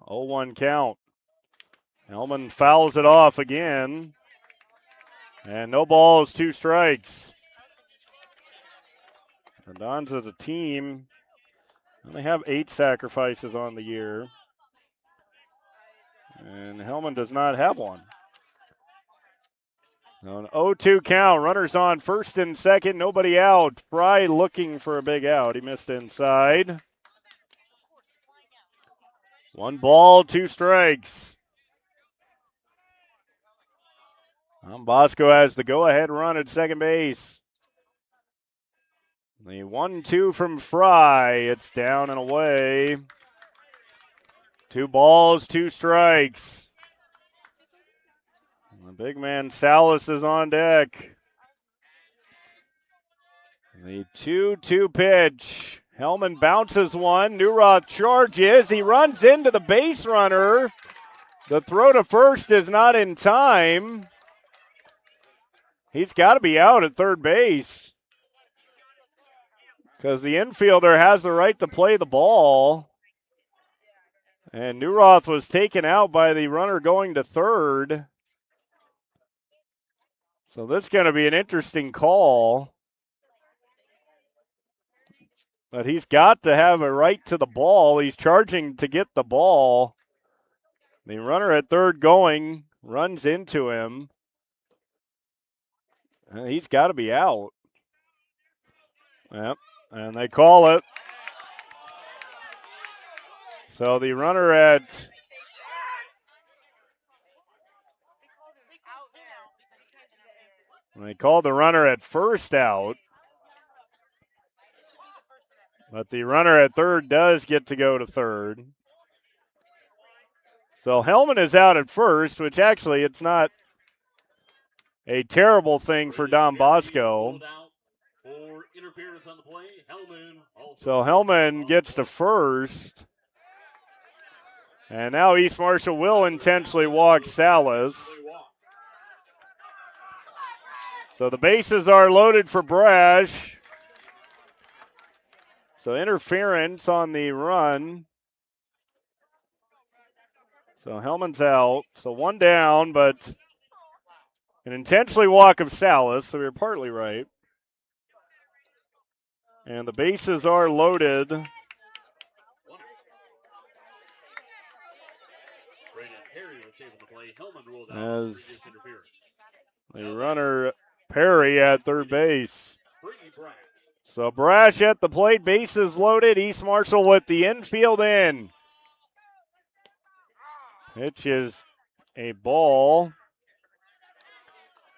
0-1 count. Hellman fouls it off again. And no balls, 2 strikes. The Dons as a team, they have 8 sacrifices on the year. And Hellman does not have one. Now an 0-2 count. Runners on first and second. Nobody out. Fry looking for a big out. He missed inside. 1 ball, 2 strikes. Bosco has the go-ahead run at second base. The 1-2 from Fry. It's down and away. 2 balls, 2 strikes. The big man Salas is on deck. The 2-2 pitch. Hellman bounces one. Neuroth charges. He runs into the base runner. The throw to first is not in time. He's got to be out at third base because the infielder has the right to play the ball. And Neuroth was taken out by the runner going to third. So this is going to be an interesting call. But he's got to have a right to the ball. He's charging to get the ball. The runner at third going, runs into him. He's got to be out. Yep, and they call it. So the runner at they called the runner at first out. But the runner at third does get to go to third. So Hellman is out at first, which actually it's not a terrible thing for Don Bosco. So Hellman gets to first. And now East Marshall will intentionally walk Salas. So the bases are loaded for Brash. So interference on the run. So Hellman's out. So one down, but an intentionally walk of Salas. So you're partly right. And the bases are loaded. As the runner Perry at third base. So Brash at the plate, bases loaded. East Marshall with the infield in. Pitch is a ball.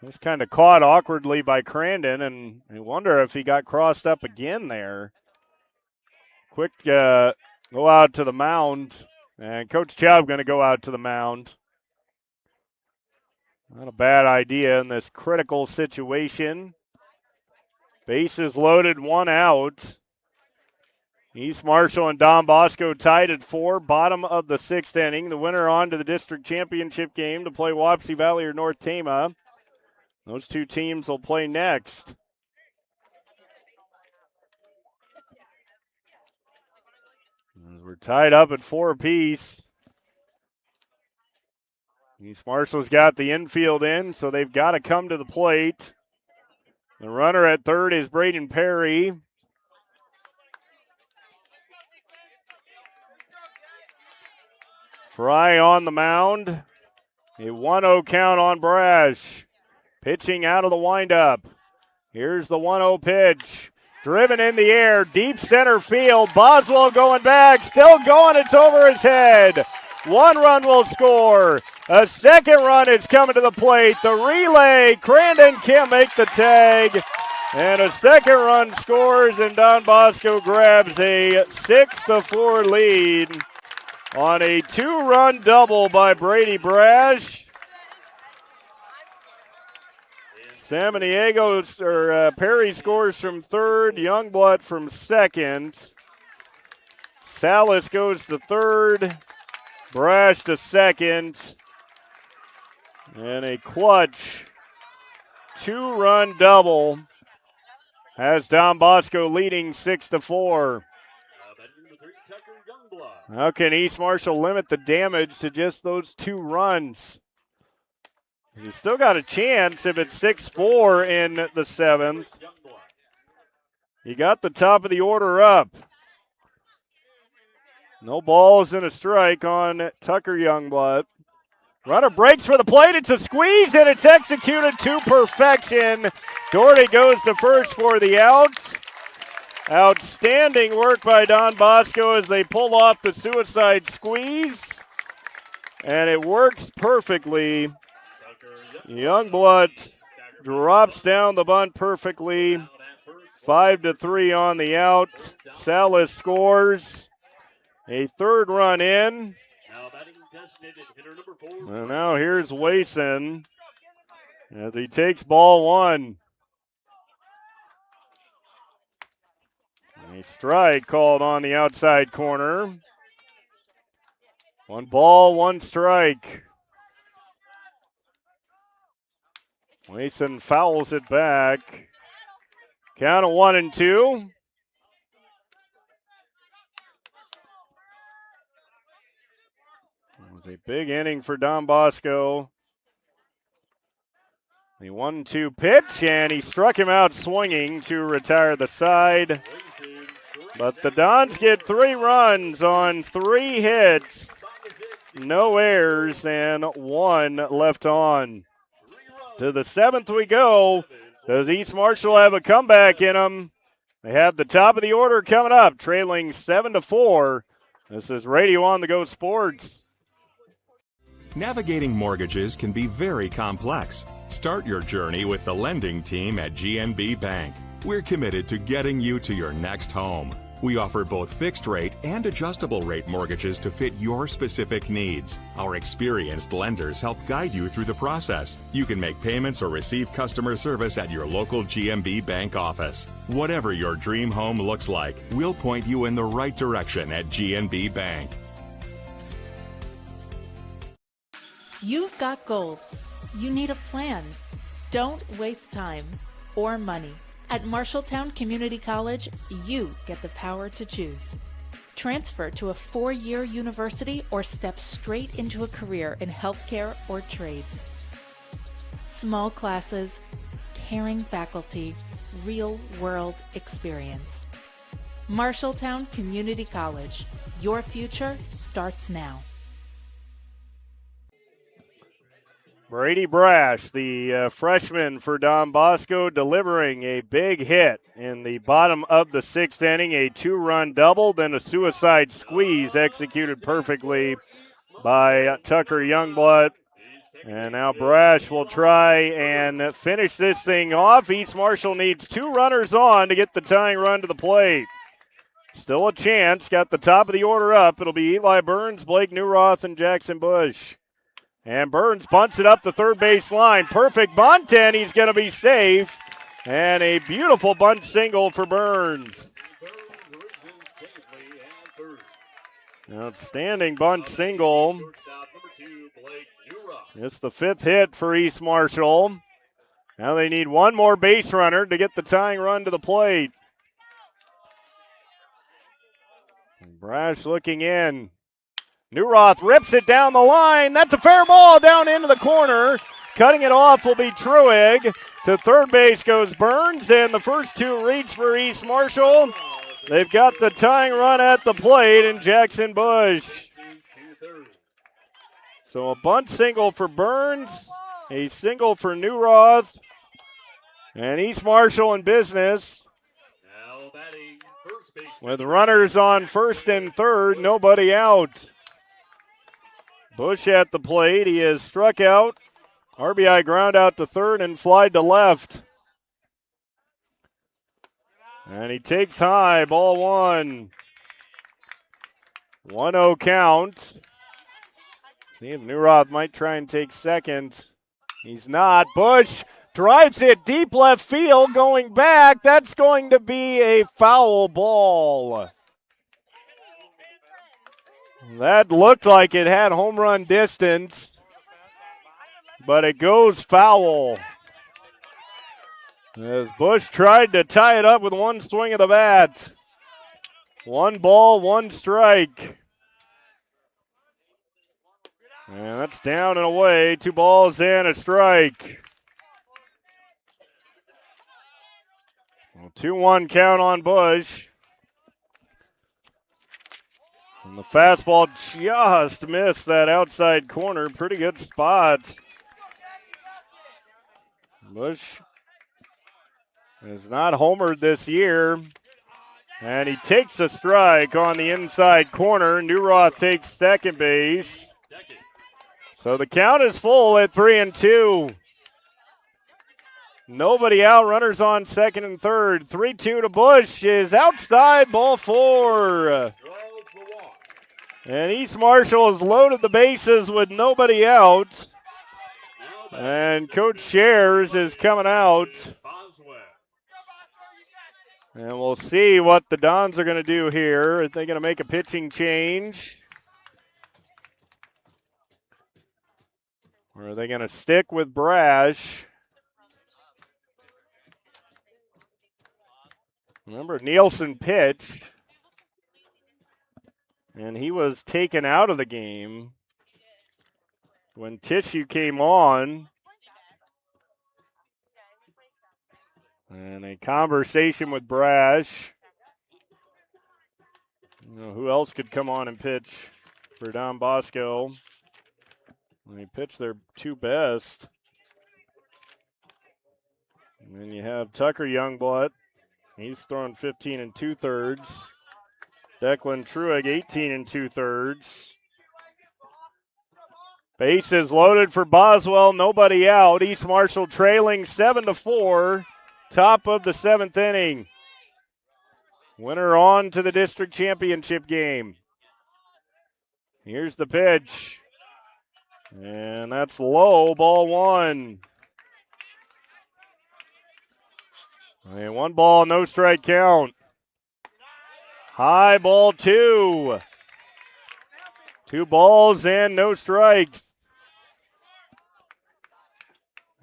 It's kind of caught awkwardly by Crandon, and I wonder if he got crossed up again there. Quick go out to the mound, and Coach Chaub going to go out to the mound. Not a bad idea in this critical situation. Bases loaded, one out. East Marshall and Don Bosco tied at 4, bottom of the 6th inning. The winner on to the district championship game to play Wapsie Valley or North Tama. Those two teams will play next. We're tied up at 4 apiece. East Marshall's got the infield in, so they've got to come to the plate. The runner at third is Braden Perry. Fry on the mound. A 1-0 count on Brash. Pitching out of the windup. Here's the 1-0 pitch. Driven in the air, deep center field. Boswell going back, still going, it's over his head. 1 run will score. A second run is coming to the plate. The relay, Crandon can't make the tag. And a second run scores, and Don Bosco grabs a 6-4 lead on a 2-run double by Brady Brash. Perry scores from third, Youngblood from second. Salas goes to third, Brash to second. And a clutch 2-run double has Don Bosco leading 6-4. How can East Marshall limit the damage to just those 2 runs? He's still got a chance if it's 6-4 in the 7th. He got the top of the order up. No balls and a strike on Tucker Youngblood. Runner breaks for the plate. It's a squeeze, and it's executed to perfection. Doherty goes to first for the out. Outstanding work by Don Bosco as they pull off the suicide squeeze. And it works perfectly. Youngblood drops down the bunt perfectly. 5-3 on the out. Salas scores. A 3rd run in. And now here's Wason as he takes ball 1. A strike called on the outside corner. 1 ball, 1 strike. Wason fouls it back. Count of 1-2. It was a big inning for Don Bosco. The 1-2 pitch, and he struck him out swinging to retire the side. But the Dons get 3 runs on 3 hits, no errors, and 1 left on. To the 7th we go. Does East Marshall have a comeback in them? They have the top of the order coming up, trailing 7-4. This is Radio on the Go Sports. Navigating mortgages can be very complex. Start your journey with the lending team at GNB Bank. We're committed to getting you to your next home. We offer both fixed rate and adjustable rate mortgages to fit your specific needs. Our experienced lenders help guide you through the process. You can make payments or receive customer service at your local GNB Bank office. Whatever your dream home looks like, we'll point you in the right direction at GNB Bank. You've got goals. You need a plan. Don't waste time or money. At Marshalltown Community College, you get the power to choose. Transfer to a 4-year university or step straight into a career in healthcare or trades. Small classes, caring faculty, real-world experience. Marshalltown Community College. Your future starts now. Brady Brash, the freshman for Don Bosco, delivering a big hit in the bottom of the 6th inning, a 2-run double, then a suicide squeeze executed perfectly by Tucker Youngblood. And now Brash will try and finish this thing off. East Marshall needs 2 runners on to get the tying run to the plate. Still a chance, got the top of the order up. It'll be Eli Burns, Blake Newroth, and Jackson Bush. And Burns bunts it up the third base line. Perfect bunt, and he's going to be safe. And a beautiful bunt single for Burns. Outstanding bunt single. It's the 5th hit for East Marshall. Now they need 1 more base runner to get the tying run to the plate. Brash looking in. Newroth rips it down the line. That's a fair ball down into the corner. Cutting it off will be Truig. To third base goes Burns, and the first 2 reach for East Marshall. They've got the tying run at the plate in Jackson Bush. So a bunt single for Burns, a single for Newroth, and East Marshall in business. With runners on first and third, nobody out. Bush at the plate. He has struck out. RBI ground out to third and flied to left. And he takes high, ball 1. 1-0 count. See if Newroth might try and take second. He's not. Bush drives it deep left field, going back. That's going to be a foul ball. That looked like it had home run distance, but it goes foul. As Bush tried to tie it up with 1 swing of the bat. 1 ball, 1 strike. And that's down and away. 2 balls and a strike. 2-1 count on Bush. And the fastball just missed that outside corner. Pretty good spot. Bush has not homered this year. And he takes a strike on the inside corner. Newroth takes second base. So the count is full at 3-2. Nobody out. Runners on second and third. 3-2 to Bush is outside, ball 4. And East Marshall has loaded the bases with nobody out. And Coach Shares is coming out. And we'll see what the Dons are going to do here. Are they going to make a pitching change? Or are they going to stick with Brash? Remember, Nielsen pitched. And he was taken out of the game when Tissue came on. And a conversation with Brash. Who else could come on and pitch for Don Bosco? They pitch their two best. And then you have Tucker Youngblood. He's thrown 15 2/3. Declan Truig, 18 2/3. Bases loaded for Boswell, nobody out. East Marshall trailing 7-4, top of the 7th inning. Winner on to the district championship game. Here's the pitch. And that's low, ball one. And 1 ball, no strike count. High, ball two. 2 balls and no strikes.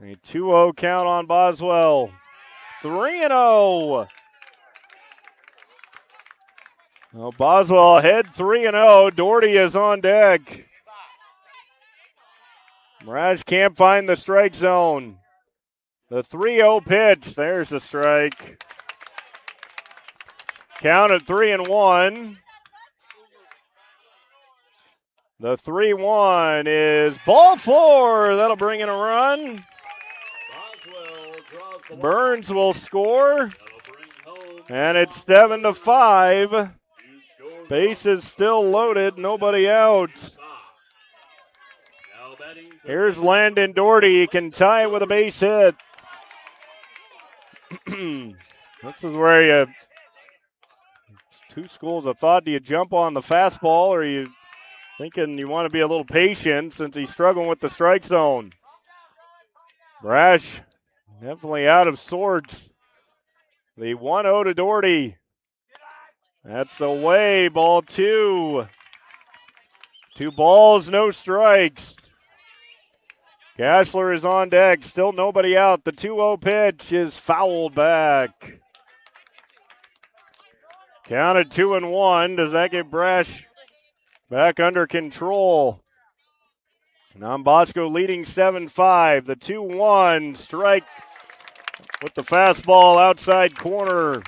A 2-0 count on Boswell. 3-0. Well, Boswell ahead 3-0. Doherty is on deck. Mirage can't find the strike zone. The 3-0 pitch. There's the strike. Count at 3-1. The 3-1 is ball 4. That'll bring in a run. Burns will score. And it's 7-5. Bases still loaded. Nobody out. Here's Landon Doherty. He can tie it with a base hit. This is where two schools of thought. Do you jump on the fastball, or are you thinking you want to be a little patient since he's struggling with the strike zone? Brash definitely out of sorts. The 1-0 to Doherty. That's away, ball 2. 2 balls, no strikes. Gashler is on deck, still nobody out. The 2-0 pitch is fouled back. Counted 2-1. Does that get Brash back under control? Don Bosco leading 7-5. The 2-1 strike with the fastball outside corner.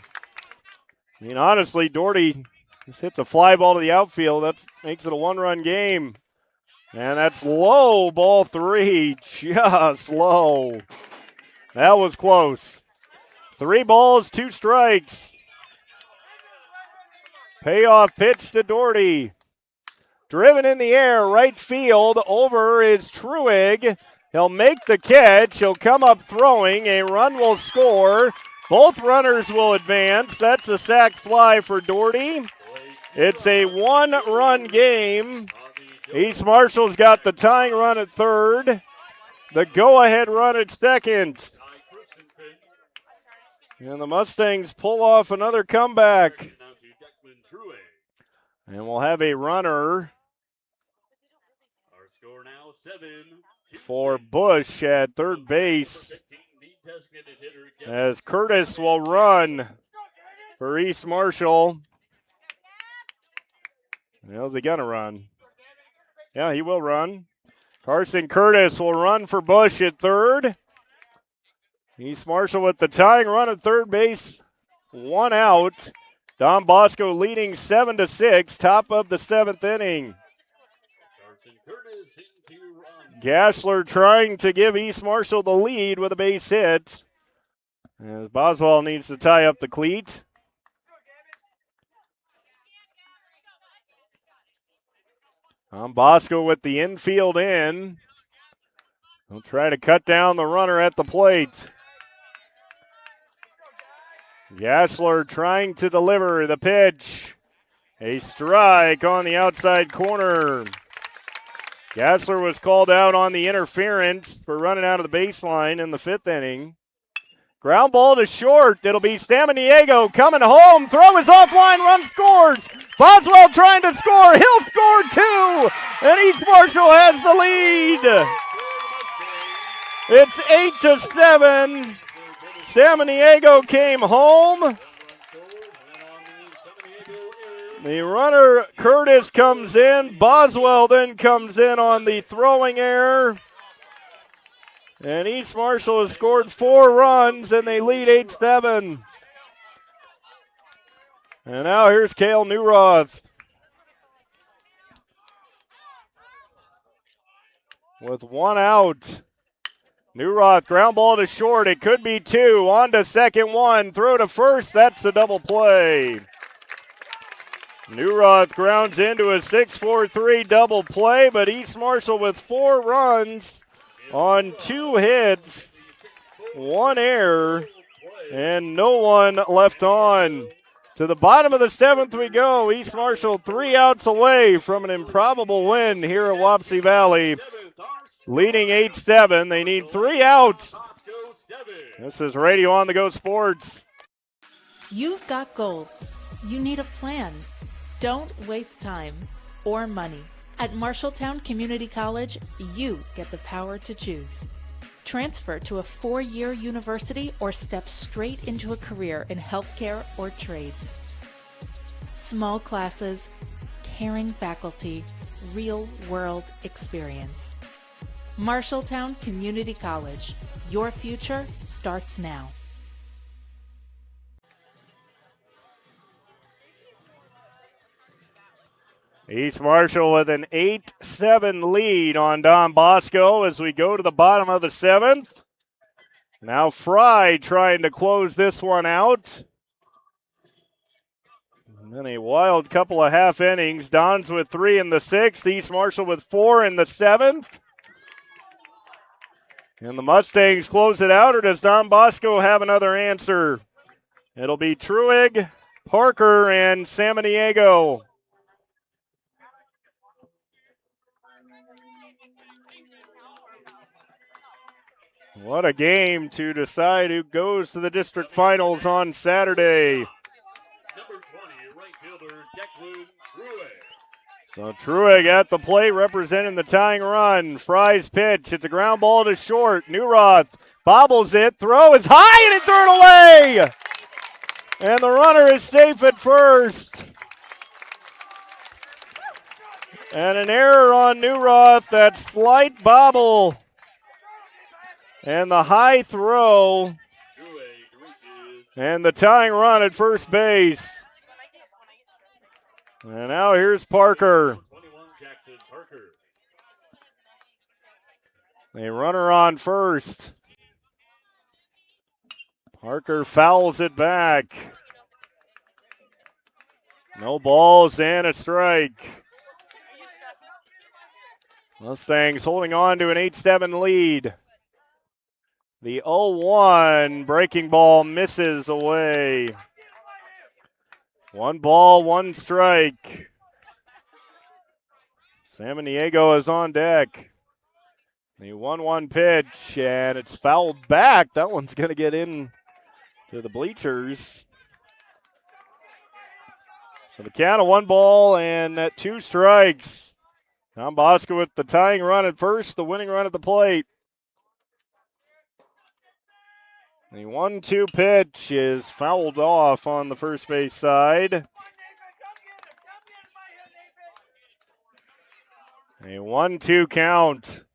I mean, honestly, Doherty just hits a fly ball to the outfield. That makes it a 1-run game. And that's low, ball 3, just low. That was close. 3 balls, 2 strikes. Payoff pitch to Doherty. Driven in the air, right field, over is Truig. He'll make the catch. He'll come up throwing. A run will score. Both runners will advance. That's a sac fly for Doherty. It's a 1-run game. East Marshall's got the tying run at third. The go-ahead run at second. And the Mustangs pull off another comeback. And we'll have a runner for Bush at third base, as Curtis will run for East Marshall. How's he going to run? Yeah, he will run. Carson Curtis will run for Bush at third. East Marshall with the tying run at third base. 1 out. Don Bosco leading 7-6, top of the 7th inning. Gashler trying to give East Marshall the lead with a base hit, as Boswell needs to tie up the cleat. Don Bosco with the infield in. He'll try to cut down the runner at the plate. Gashler trying to deliver the pitch. A strike on the outside corner. Gashler was called out on the interference for running out of the baseline in the 5th inning. Ground ball to short. It'll be Samaniego coming home. Throw is offline. Run scores. Boswell trying to score. He'll score too. And East Marshall has the lead. It's 8-7. Samaniego came home. The runner, Curtis, comes in. Boswell then comes in on the throwing error. And East Marshall has scored 4 runs, and they lead 8-7. And now here's Cale Newroth. with one out. Newroth, ground ball to short. It could be two. On to second one. Throw to first. That's the double play. Newroth grounds into a 6-4-3 double play, but East Marshall with 4 runs on 2 hits, 1 error, and no one left on. To the bottom of the 7th we go. East Marshall 3 outs away from an improbable win here at Wapsie Valley. Leading 8-7. They need 3 outs. This is Radio on the Go Sports. You've got goals. You need a plan. Don't waste time or money. At Marshalltown Community College, you get the power to choose. Transfer to a 4-year university or step straight into a career in healthcare or trades. Small classes, caring faculty, real-world experience. Marshalltown Community College. Your future starts now. East Marshall with an 8-7 lead on Don Bosco as we go to the bottom of the 7th. Now Fry trying to close this one out. And then a wild couple of half innings. Don's with 3 in the 6th. East Marshall with 4 in the 7th. And the Mustangs close it out, or does Don Bosco have another answer? It'll be Truig, Parker, and Samaniego. What a game to decide who goes to the district finals on Saturday. Number 20, right fielder, Declan Truitt. So Truig at the plate representing the tying run. Fry's pitch. It's a ground ball to short. Newroth bobbles it. Throw is high and it threw it away. And the runner is safe at first. And an error on Newroth. That slight bobble. And the high throw. And the tying run at first base. And now here's Parker. 21, Jackson Parker. A runner on first. Parker fouls it back. No balls and a strike. Mustangs holding on to an 8-7 lead. The 0-1 breaking ball misses away. 1 ball, 1 strike. Samaniego is on deck. The 1-1 pitch, and it's fouled back. That one's going to get in to the bleachers. So the count of 1 ball and 2 strikes. Don Bosco with the tying run at first, the winning run at the plate. The 1-2 pitch is fouled off on the first base side. A 1-2 count.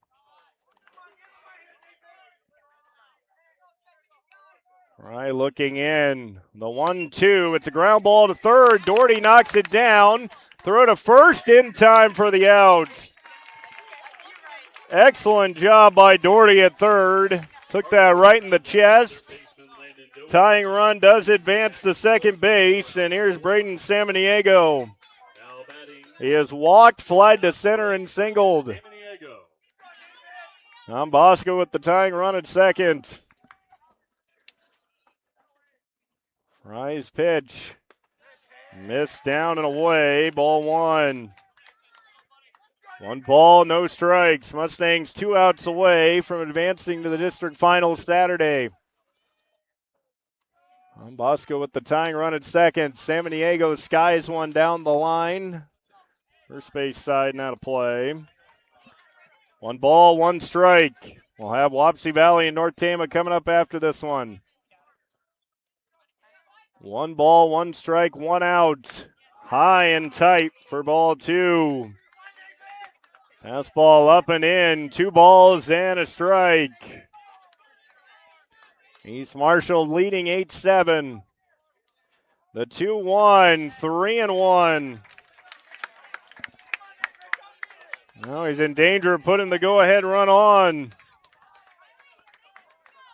Right, looking in. The 1-2. It's a ground ball to third. Doherty knocks it down. Throw to first in time for the out. Excellent job by Doherty at third. Took that right in the chest. Tying run does advance to second base, and here's Braden Samaniego. He has walked, flied to center, and singled. Don Bosco with the tying run at second. Fry's pitch. Missed down and away. Ball 1. 1 ball, no strikes. Mustangs 2 outs away from advancing to the district finals Saturday. Bosco with the tying run at second. Samaniego skies one down the line. First base side now to play. 1 ball, 1 strike. We'll have Wapsie Valley and North Tama coming up after this one. 1 ball, 1 strike, 1 out. High and tight for ball 2. Fastball up and in. 2 balls and a strike. East Marshall leading 8-7. The 2-1, 3-1. Now he's in danger of putting the go-ahead run on.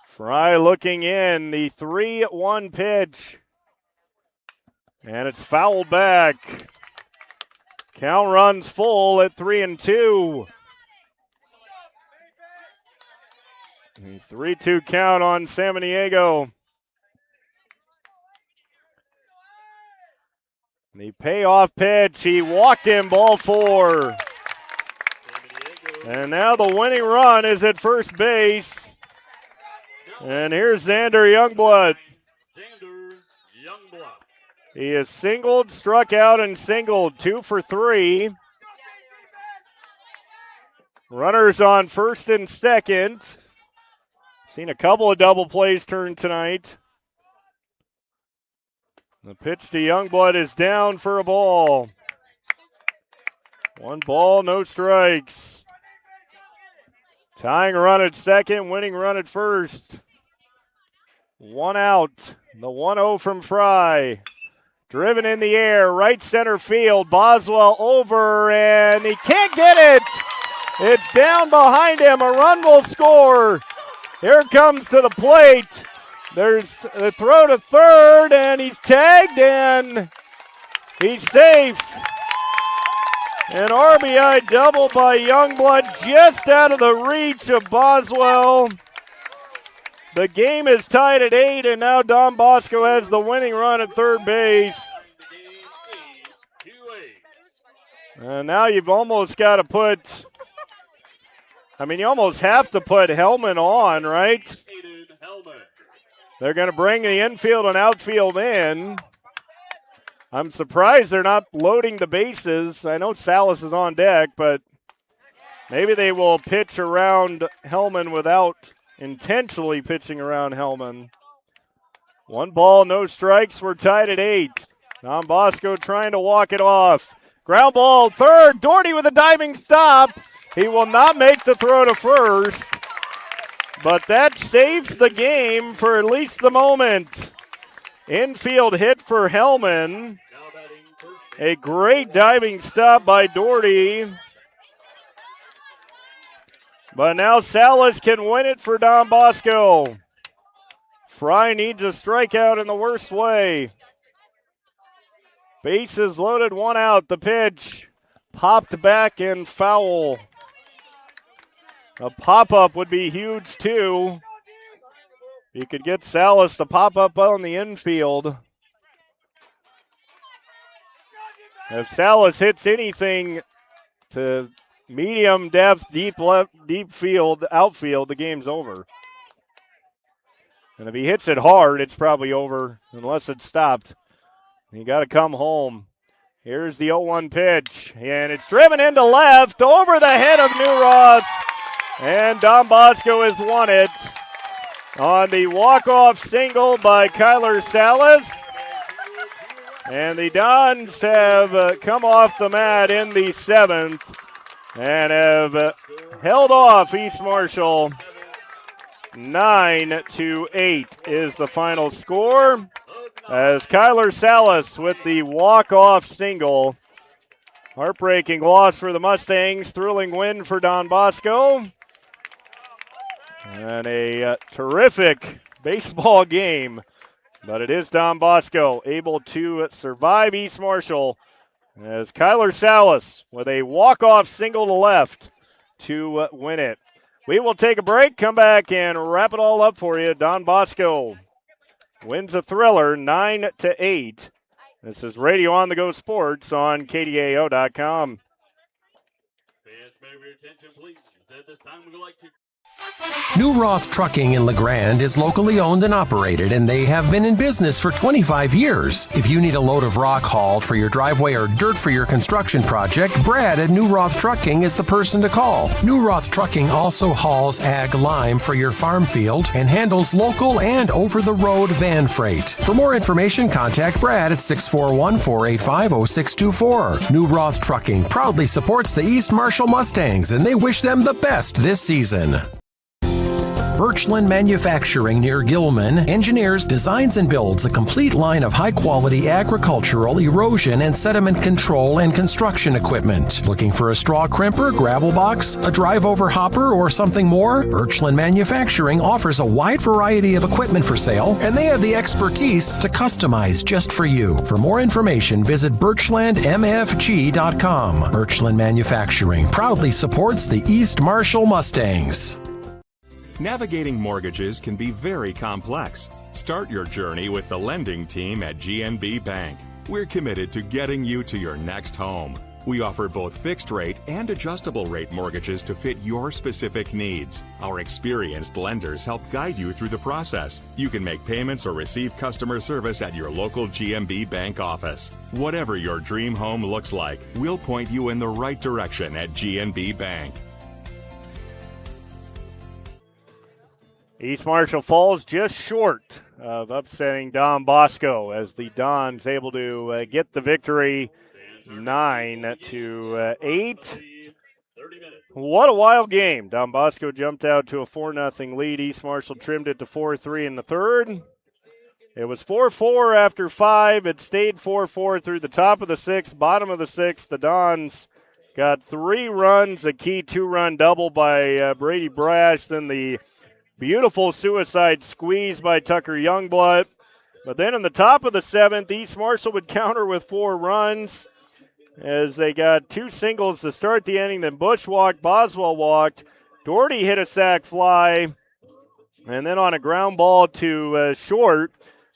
Fry looking in, the 3-1 pitch. And it's fouled back. Count runs full at 3-2. The 3-2 count on San Diego. The payoff pitch, he walked in, ball 4. And now the winning run is at first base. And here's Xander Youngblood. He is singled, struck out, and singled. 2 for 3. Runners on first and second. Seen a couple of double plays turn tonight. The pitch to Youngblood is down for a ball. 1 ball, no strikes. Tying run at second, winning run at first. 1 out. The 1-0 from Fry. Driven in the air, right center field. Boswell over, and he can't get it. It's down behind him. A run will score. Here comes to the plate. There's the throw to third, and he's tagged, and he's safe. An RBI double by Youngblood, just out of the reach of Boswell. The game is tied at 8, and now Don Bosco has the winning run at third base. And now you've almost got to put, you almost have to put Hellman on, right? They're going to bring the infield and outfield in. I'm surprised they're not loading the bases. I know Salas is on deck, but maybe they will pitch around Hellman without intentionally pitching around Hellman. 1 ball, no strikes. We're tied at 8. Don Bosco trying to walk it off. Ground ball, third. Doherty with a diving stop. He will not make the throw to first. But that saves the game for at least the moment. Infield hit for Hellman. A great diving stop by Doherty. But now Salas can win it for Don Bosco. Fry needs a strikeout in the worst way. Bases loaded, 1 out. The pitch popped back and foul. A pop-up would be huge, too. You could get Salas to pop up on the infield. If Salas hits anything to medium depth, deep left, deep field, outfield, the game's over. And if he hits it hard, it's probably over unless it's stopped. You got to come home. Here's the 0-1 pitch, and it's driven into left over the head of Newroth. And Don Bosco has won it on the walk-off single by Kyler Salas. And the Dons have come off the mat in the 7th and have held off East Marshall. 9-8 is the final score as Kyler Salas with the walk-off single. Heartbreaking loss for the Mustangs, thrilling win for Don Bosco. And a terrific baseball game. But it is Don Bosco able to survive East Marshall as Kyler Salas with a walk-off single to left to win it. We will take a break, come back, and wrap it all up for you. Don Bosco wins a thriller 9-8. This is Radio On The Go Sports on KDAO.com. Fans, may your attention, please. At this time, we would like to. New Roth Trucking in LeGrand is locally owned and operated, and they have been in business for 25 years. If you need a load of rock hauled for your driveway or dirt for your construction project, Brad at New Roth Trucking is the person to call. New Roth Trucking also hauls ag lime for your farm field and handles local and over-the-road van freight. For more information, contact Brad at 641-485-0624. New Roth Trucking proudly supports the East Marshall Mustangs, and they wish them the best this season. Birchland Manufacturing near Gilman engineers, designs, and builds a complete line of high-quality agricultural, erosion, and sediment control and construction equipment. Looking for a straw crimper, gravel box, a drive-over hopper, or something more? Birchland Manufacturing offers a wide variety of equipment for sale, and they have the expertise to customize just for you. For more information, visit birchlandmfg.com. Birchland Manufacturing proudly supports the East Marshall Mustangs. Navigating mortgages can be very complex. Start your journey with the lending team at GNB Bank. We're committed to getting you to your next home. We offer both fixed rate and adjustable rate mortgages to fit your specific needs. Our experienced lenders help guide you through the process. You can make payments or receive customer service at your local GNB Bank office. Whatever your dream home looks like, we'll point you in the right direction at GNB Bank. East Marshall falls just short of upsetting Don Bosco as the Dons able to get the victory 9-8. What a wild game. Don Bosco jumped out to a 4-0 lead. East Marshall trimmed it to 4-3 in the third. It was 4-4 after 5. It stayed 4-4 through the top of the sixth, bottom of the sixth. The Dons got 3 runs, a key 2-run double by Brady Brash, then the beautiful suicide squeeze by Tucker Youngblood. But then in the top of the seventh, East Marshall would counter with 4 runs as they got 2 singles to start the inning. Then Bush walked, Boswell walked. Doherty hit a sac fly. And then on a ground ball to short,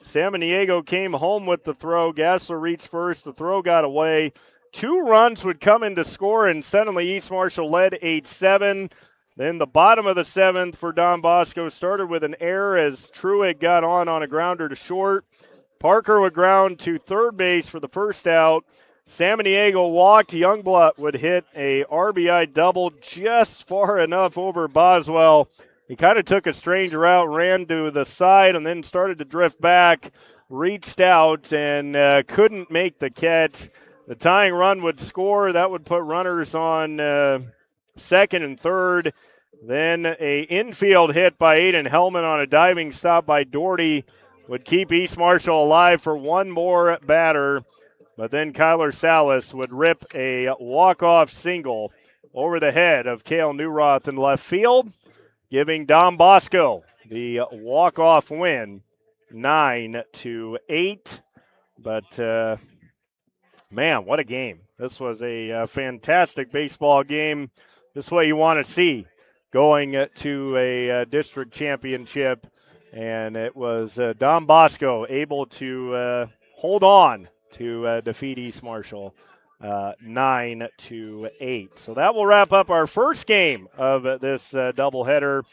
Samaniego came home with the throw. Gassler reached first. The throw got away. 2 runs would come in to score, and suddenly East Marshall led 8-7. Then the bottom of the seventh for Don Bosco started with an error as Truitt got on a grounder to short. Parker would ground to third base for the first out. Samaniego walked. Youngblood would hit a RBI double just far enough over Boswell. He kind of took a strange route, ran to the side, and then started to drift back, reached out, and couldn't make the catch. The tying run would score. That would put runners on second and third. Then a infield hit by Aiden Hellman on a diving stop by Doherty would keep East Marshall alive for one more batter. But then Kyler Salas would rip a walk-off single over the head of Cale Newroth in left field, giving Don Bosco the walk-off win, 9-8. But, man, what a game. This was a fantastic baseball game. This is what you want to see going to a district championship. And it was Don Bosco able to hold on to defeat East Marshall 9-8. So that will wrap up our first game of this doubleheader.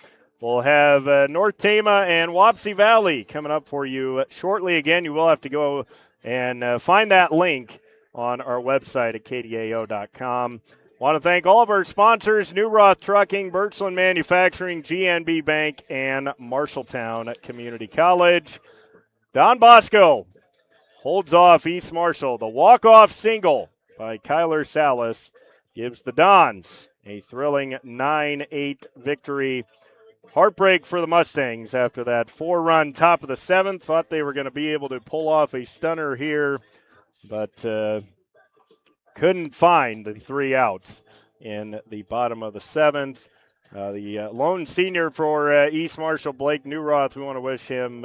We'll have North Tama and Wapsie Valley coming up for you shortly. Again, you will have to go and find that link on our website at kdao.com. Want to thank all of our sponsors, New Roth Trucking, Birchland Manufacturing, GNB Bank, and Marshalltown Community College. Don Bosco holds off East Marshall. The walk-off single by Kyler Salas gives the Dons a thrilling 9-8 victory. Heartbreak for the Mustangs after that 4-run top of the seventh. Thought they were going to be able to pull off a stunner here, but couldn't find the 3 outs in the bottom of the seventh. The lone senior for East Marshall, Blake Newroth, we want to wish him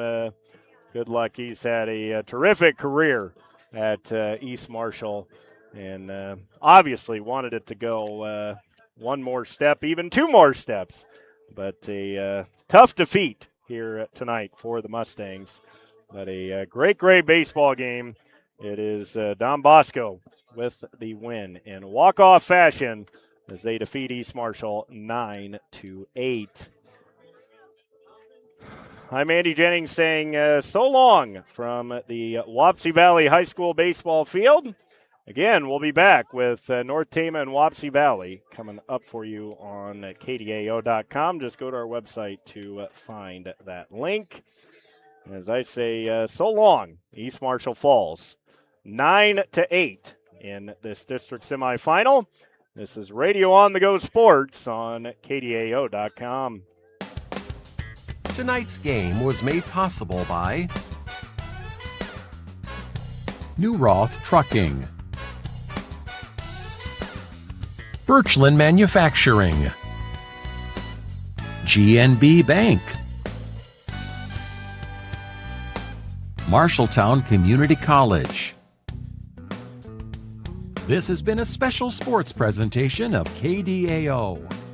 good luck. He's had a terrific career at East Marshall and obviously wanted it to go one more step, even 2 more steps. But a tough defeat here tonight for the Mustangs. But a great, great baseball game. It is Don Bosco with the win in walk-off fashion as they defeat East Marshall 9-8. I'm Andy Jennings saying so long from the Wapsie Valley High School baseball field. Again, we'll be back with North Tama and Wapsie Valley coming up for you on kdao.com. Just go to our website to find that link. As I say, so long, East Marshall falls 9-8 in this district semifinal. This is Radio on the Go Sports on kdao.com. Tonight's game was made possible by New Roth Trucking, Birchland Manufacturing, GNB Bank, Marshalltown Community College. This has been a special sports presentation of KDAO.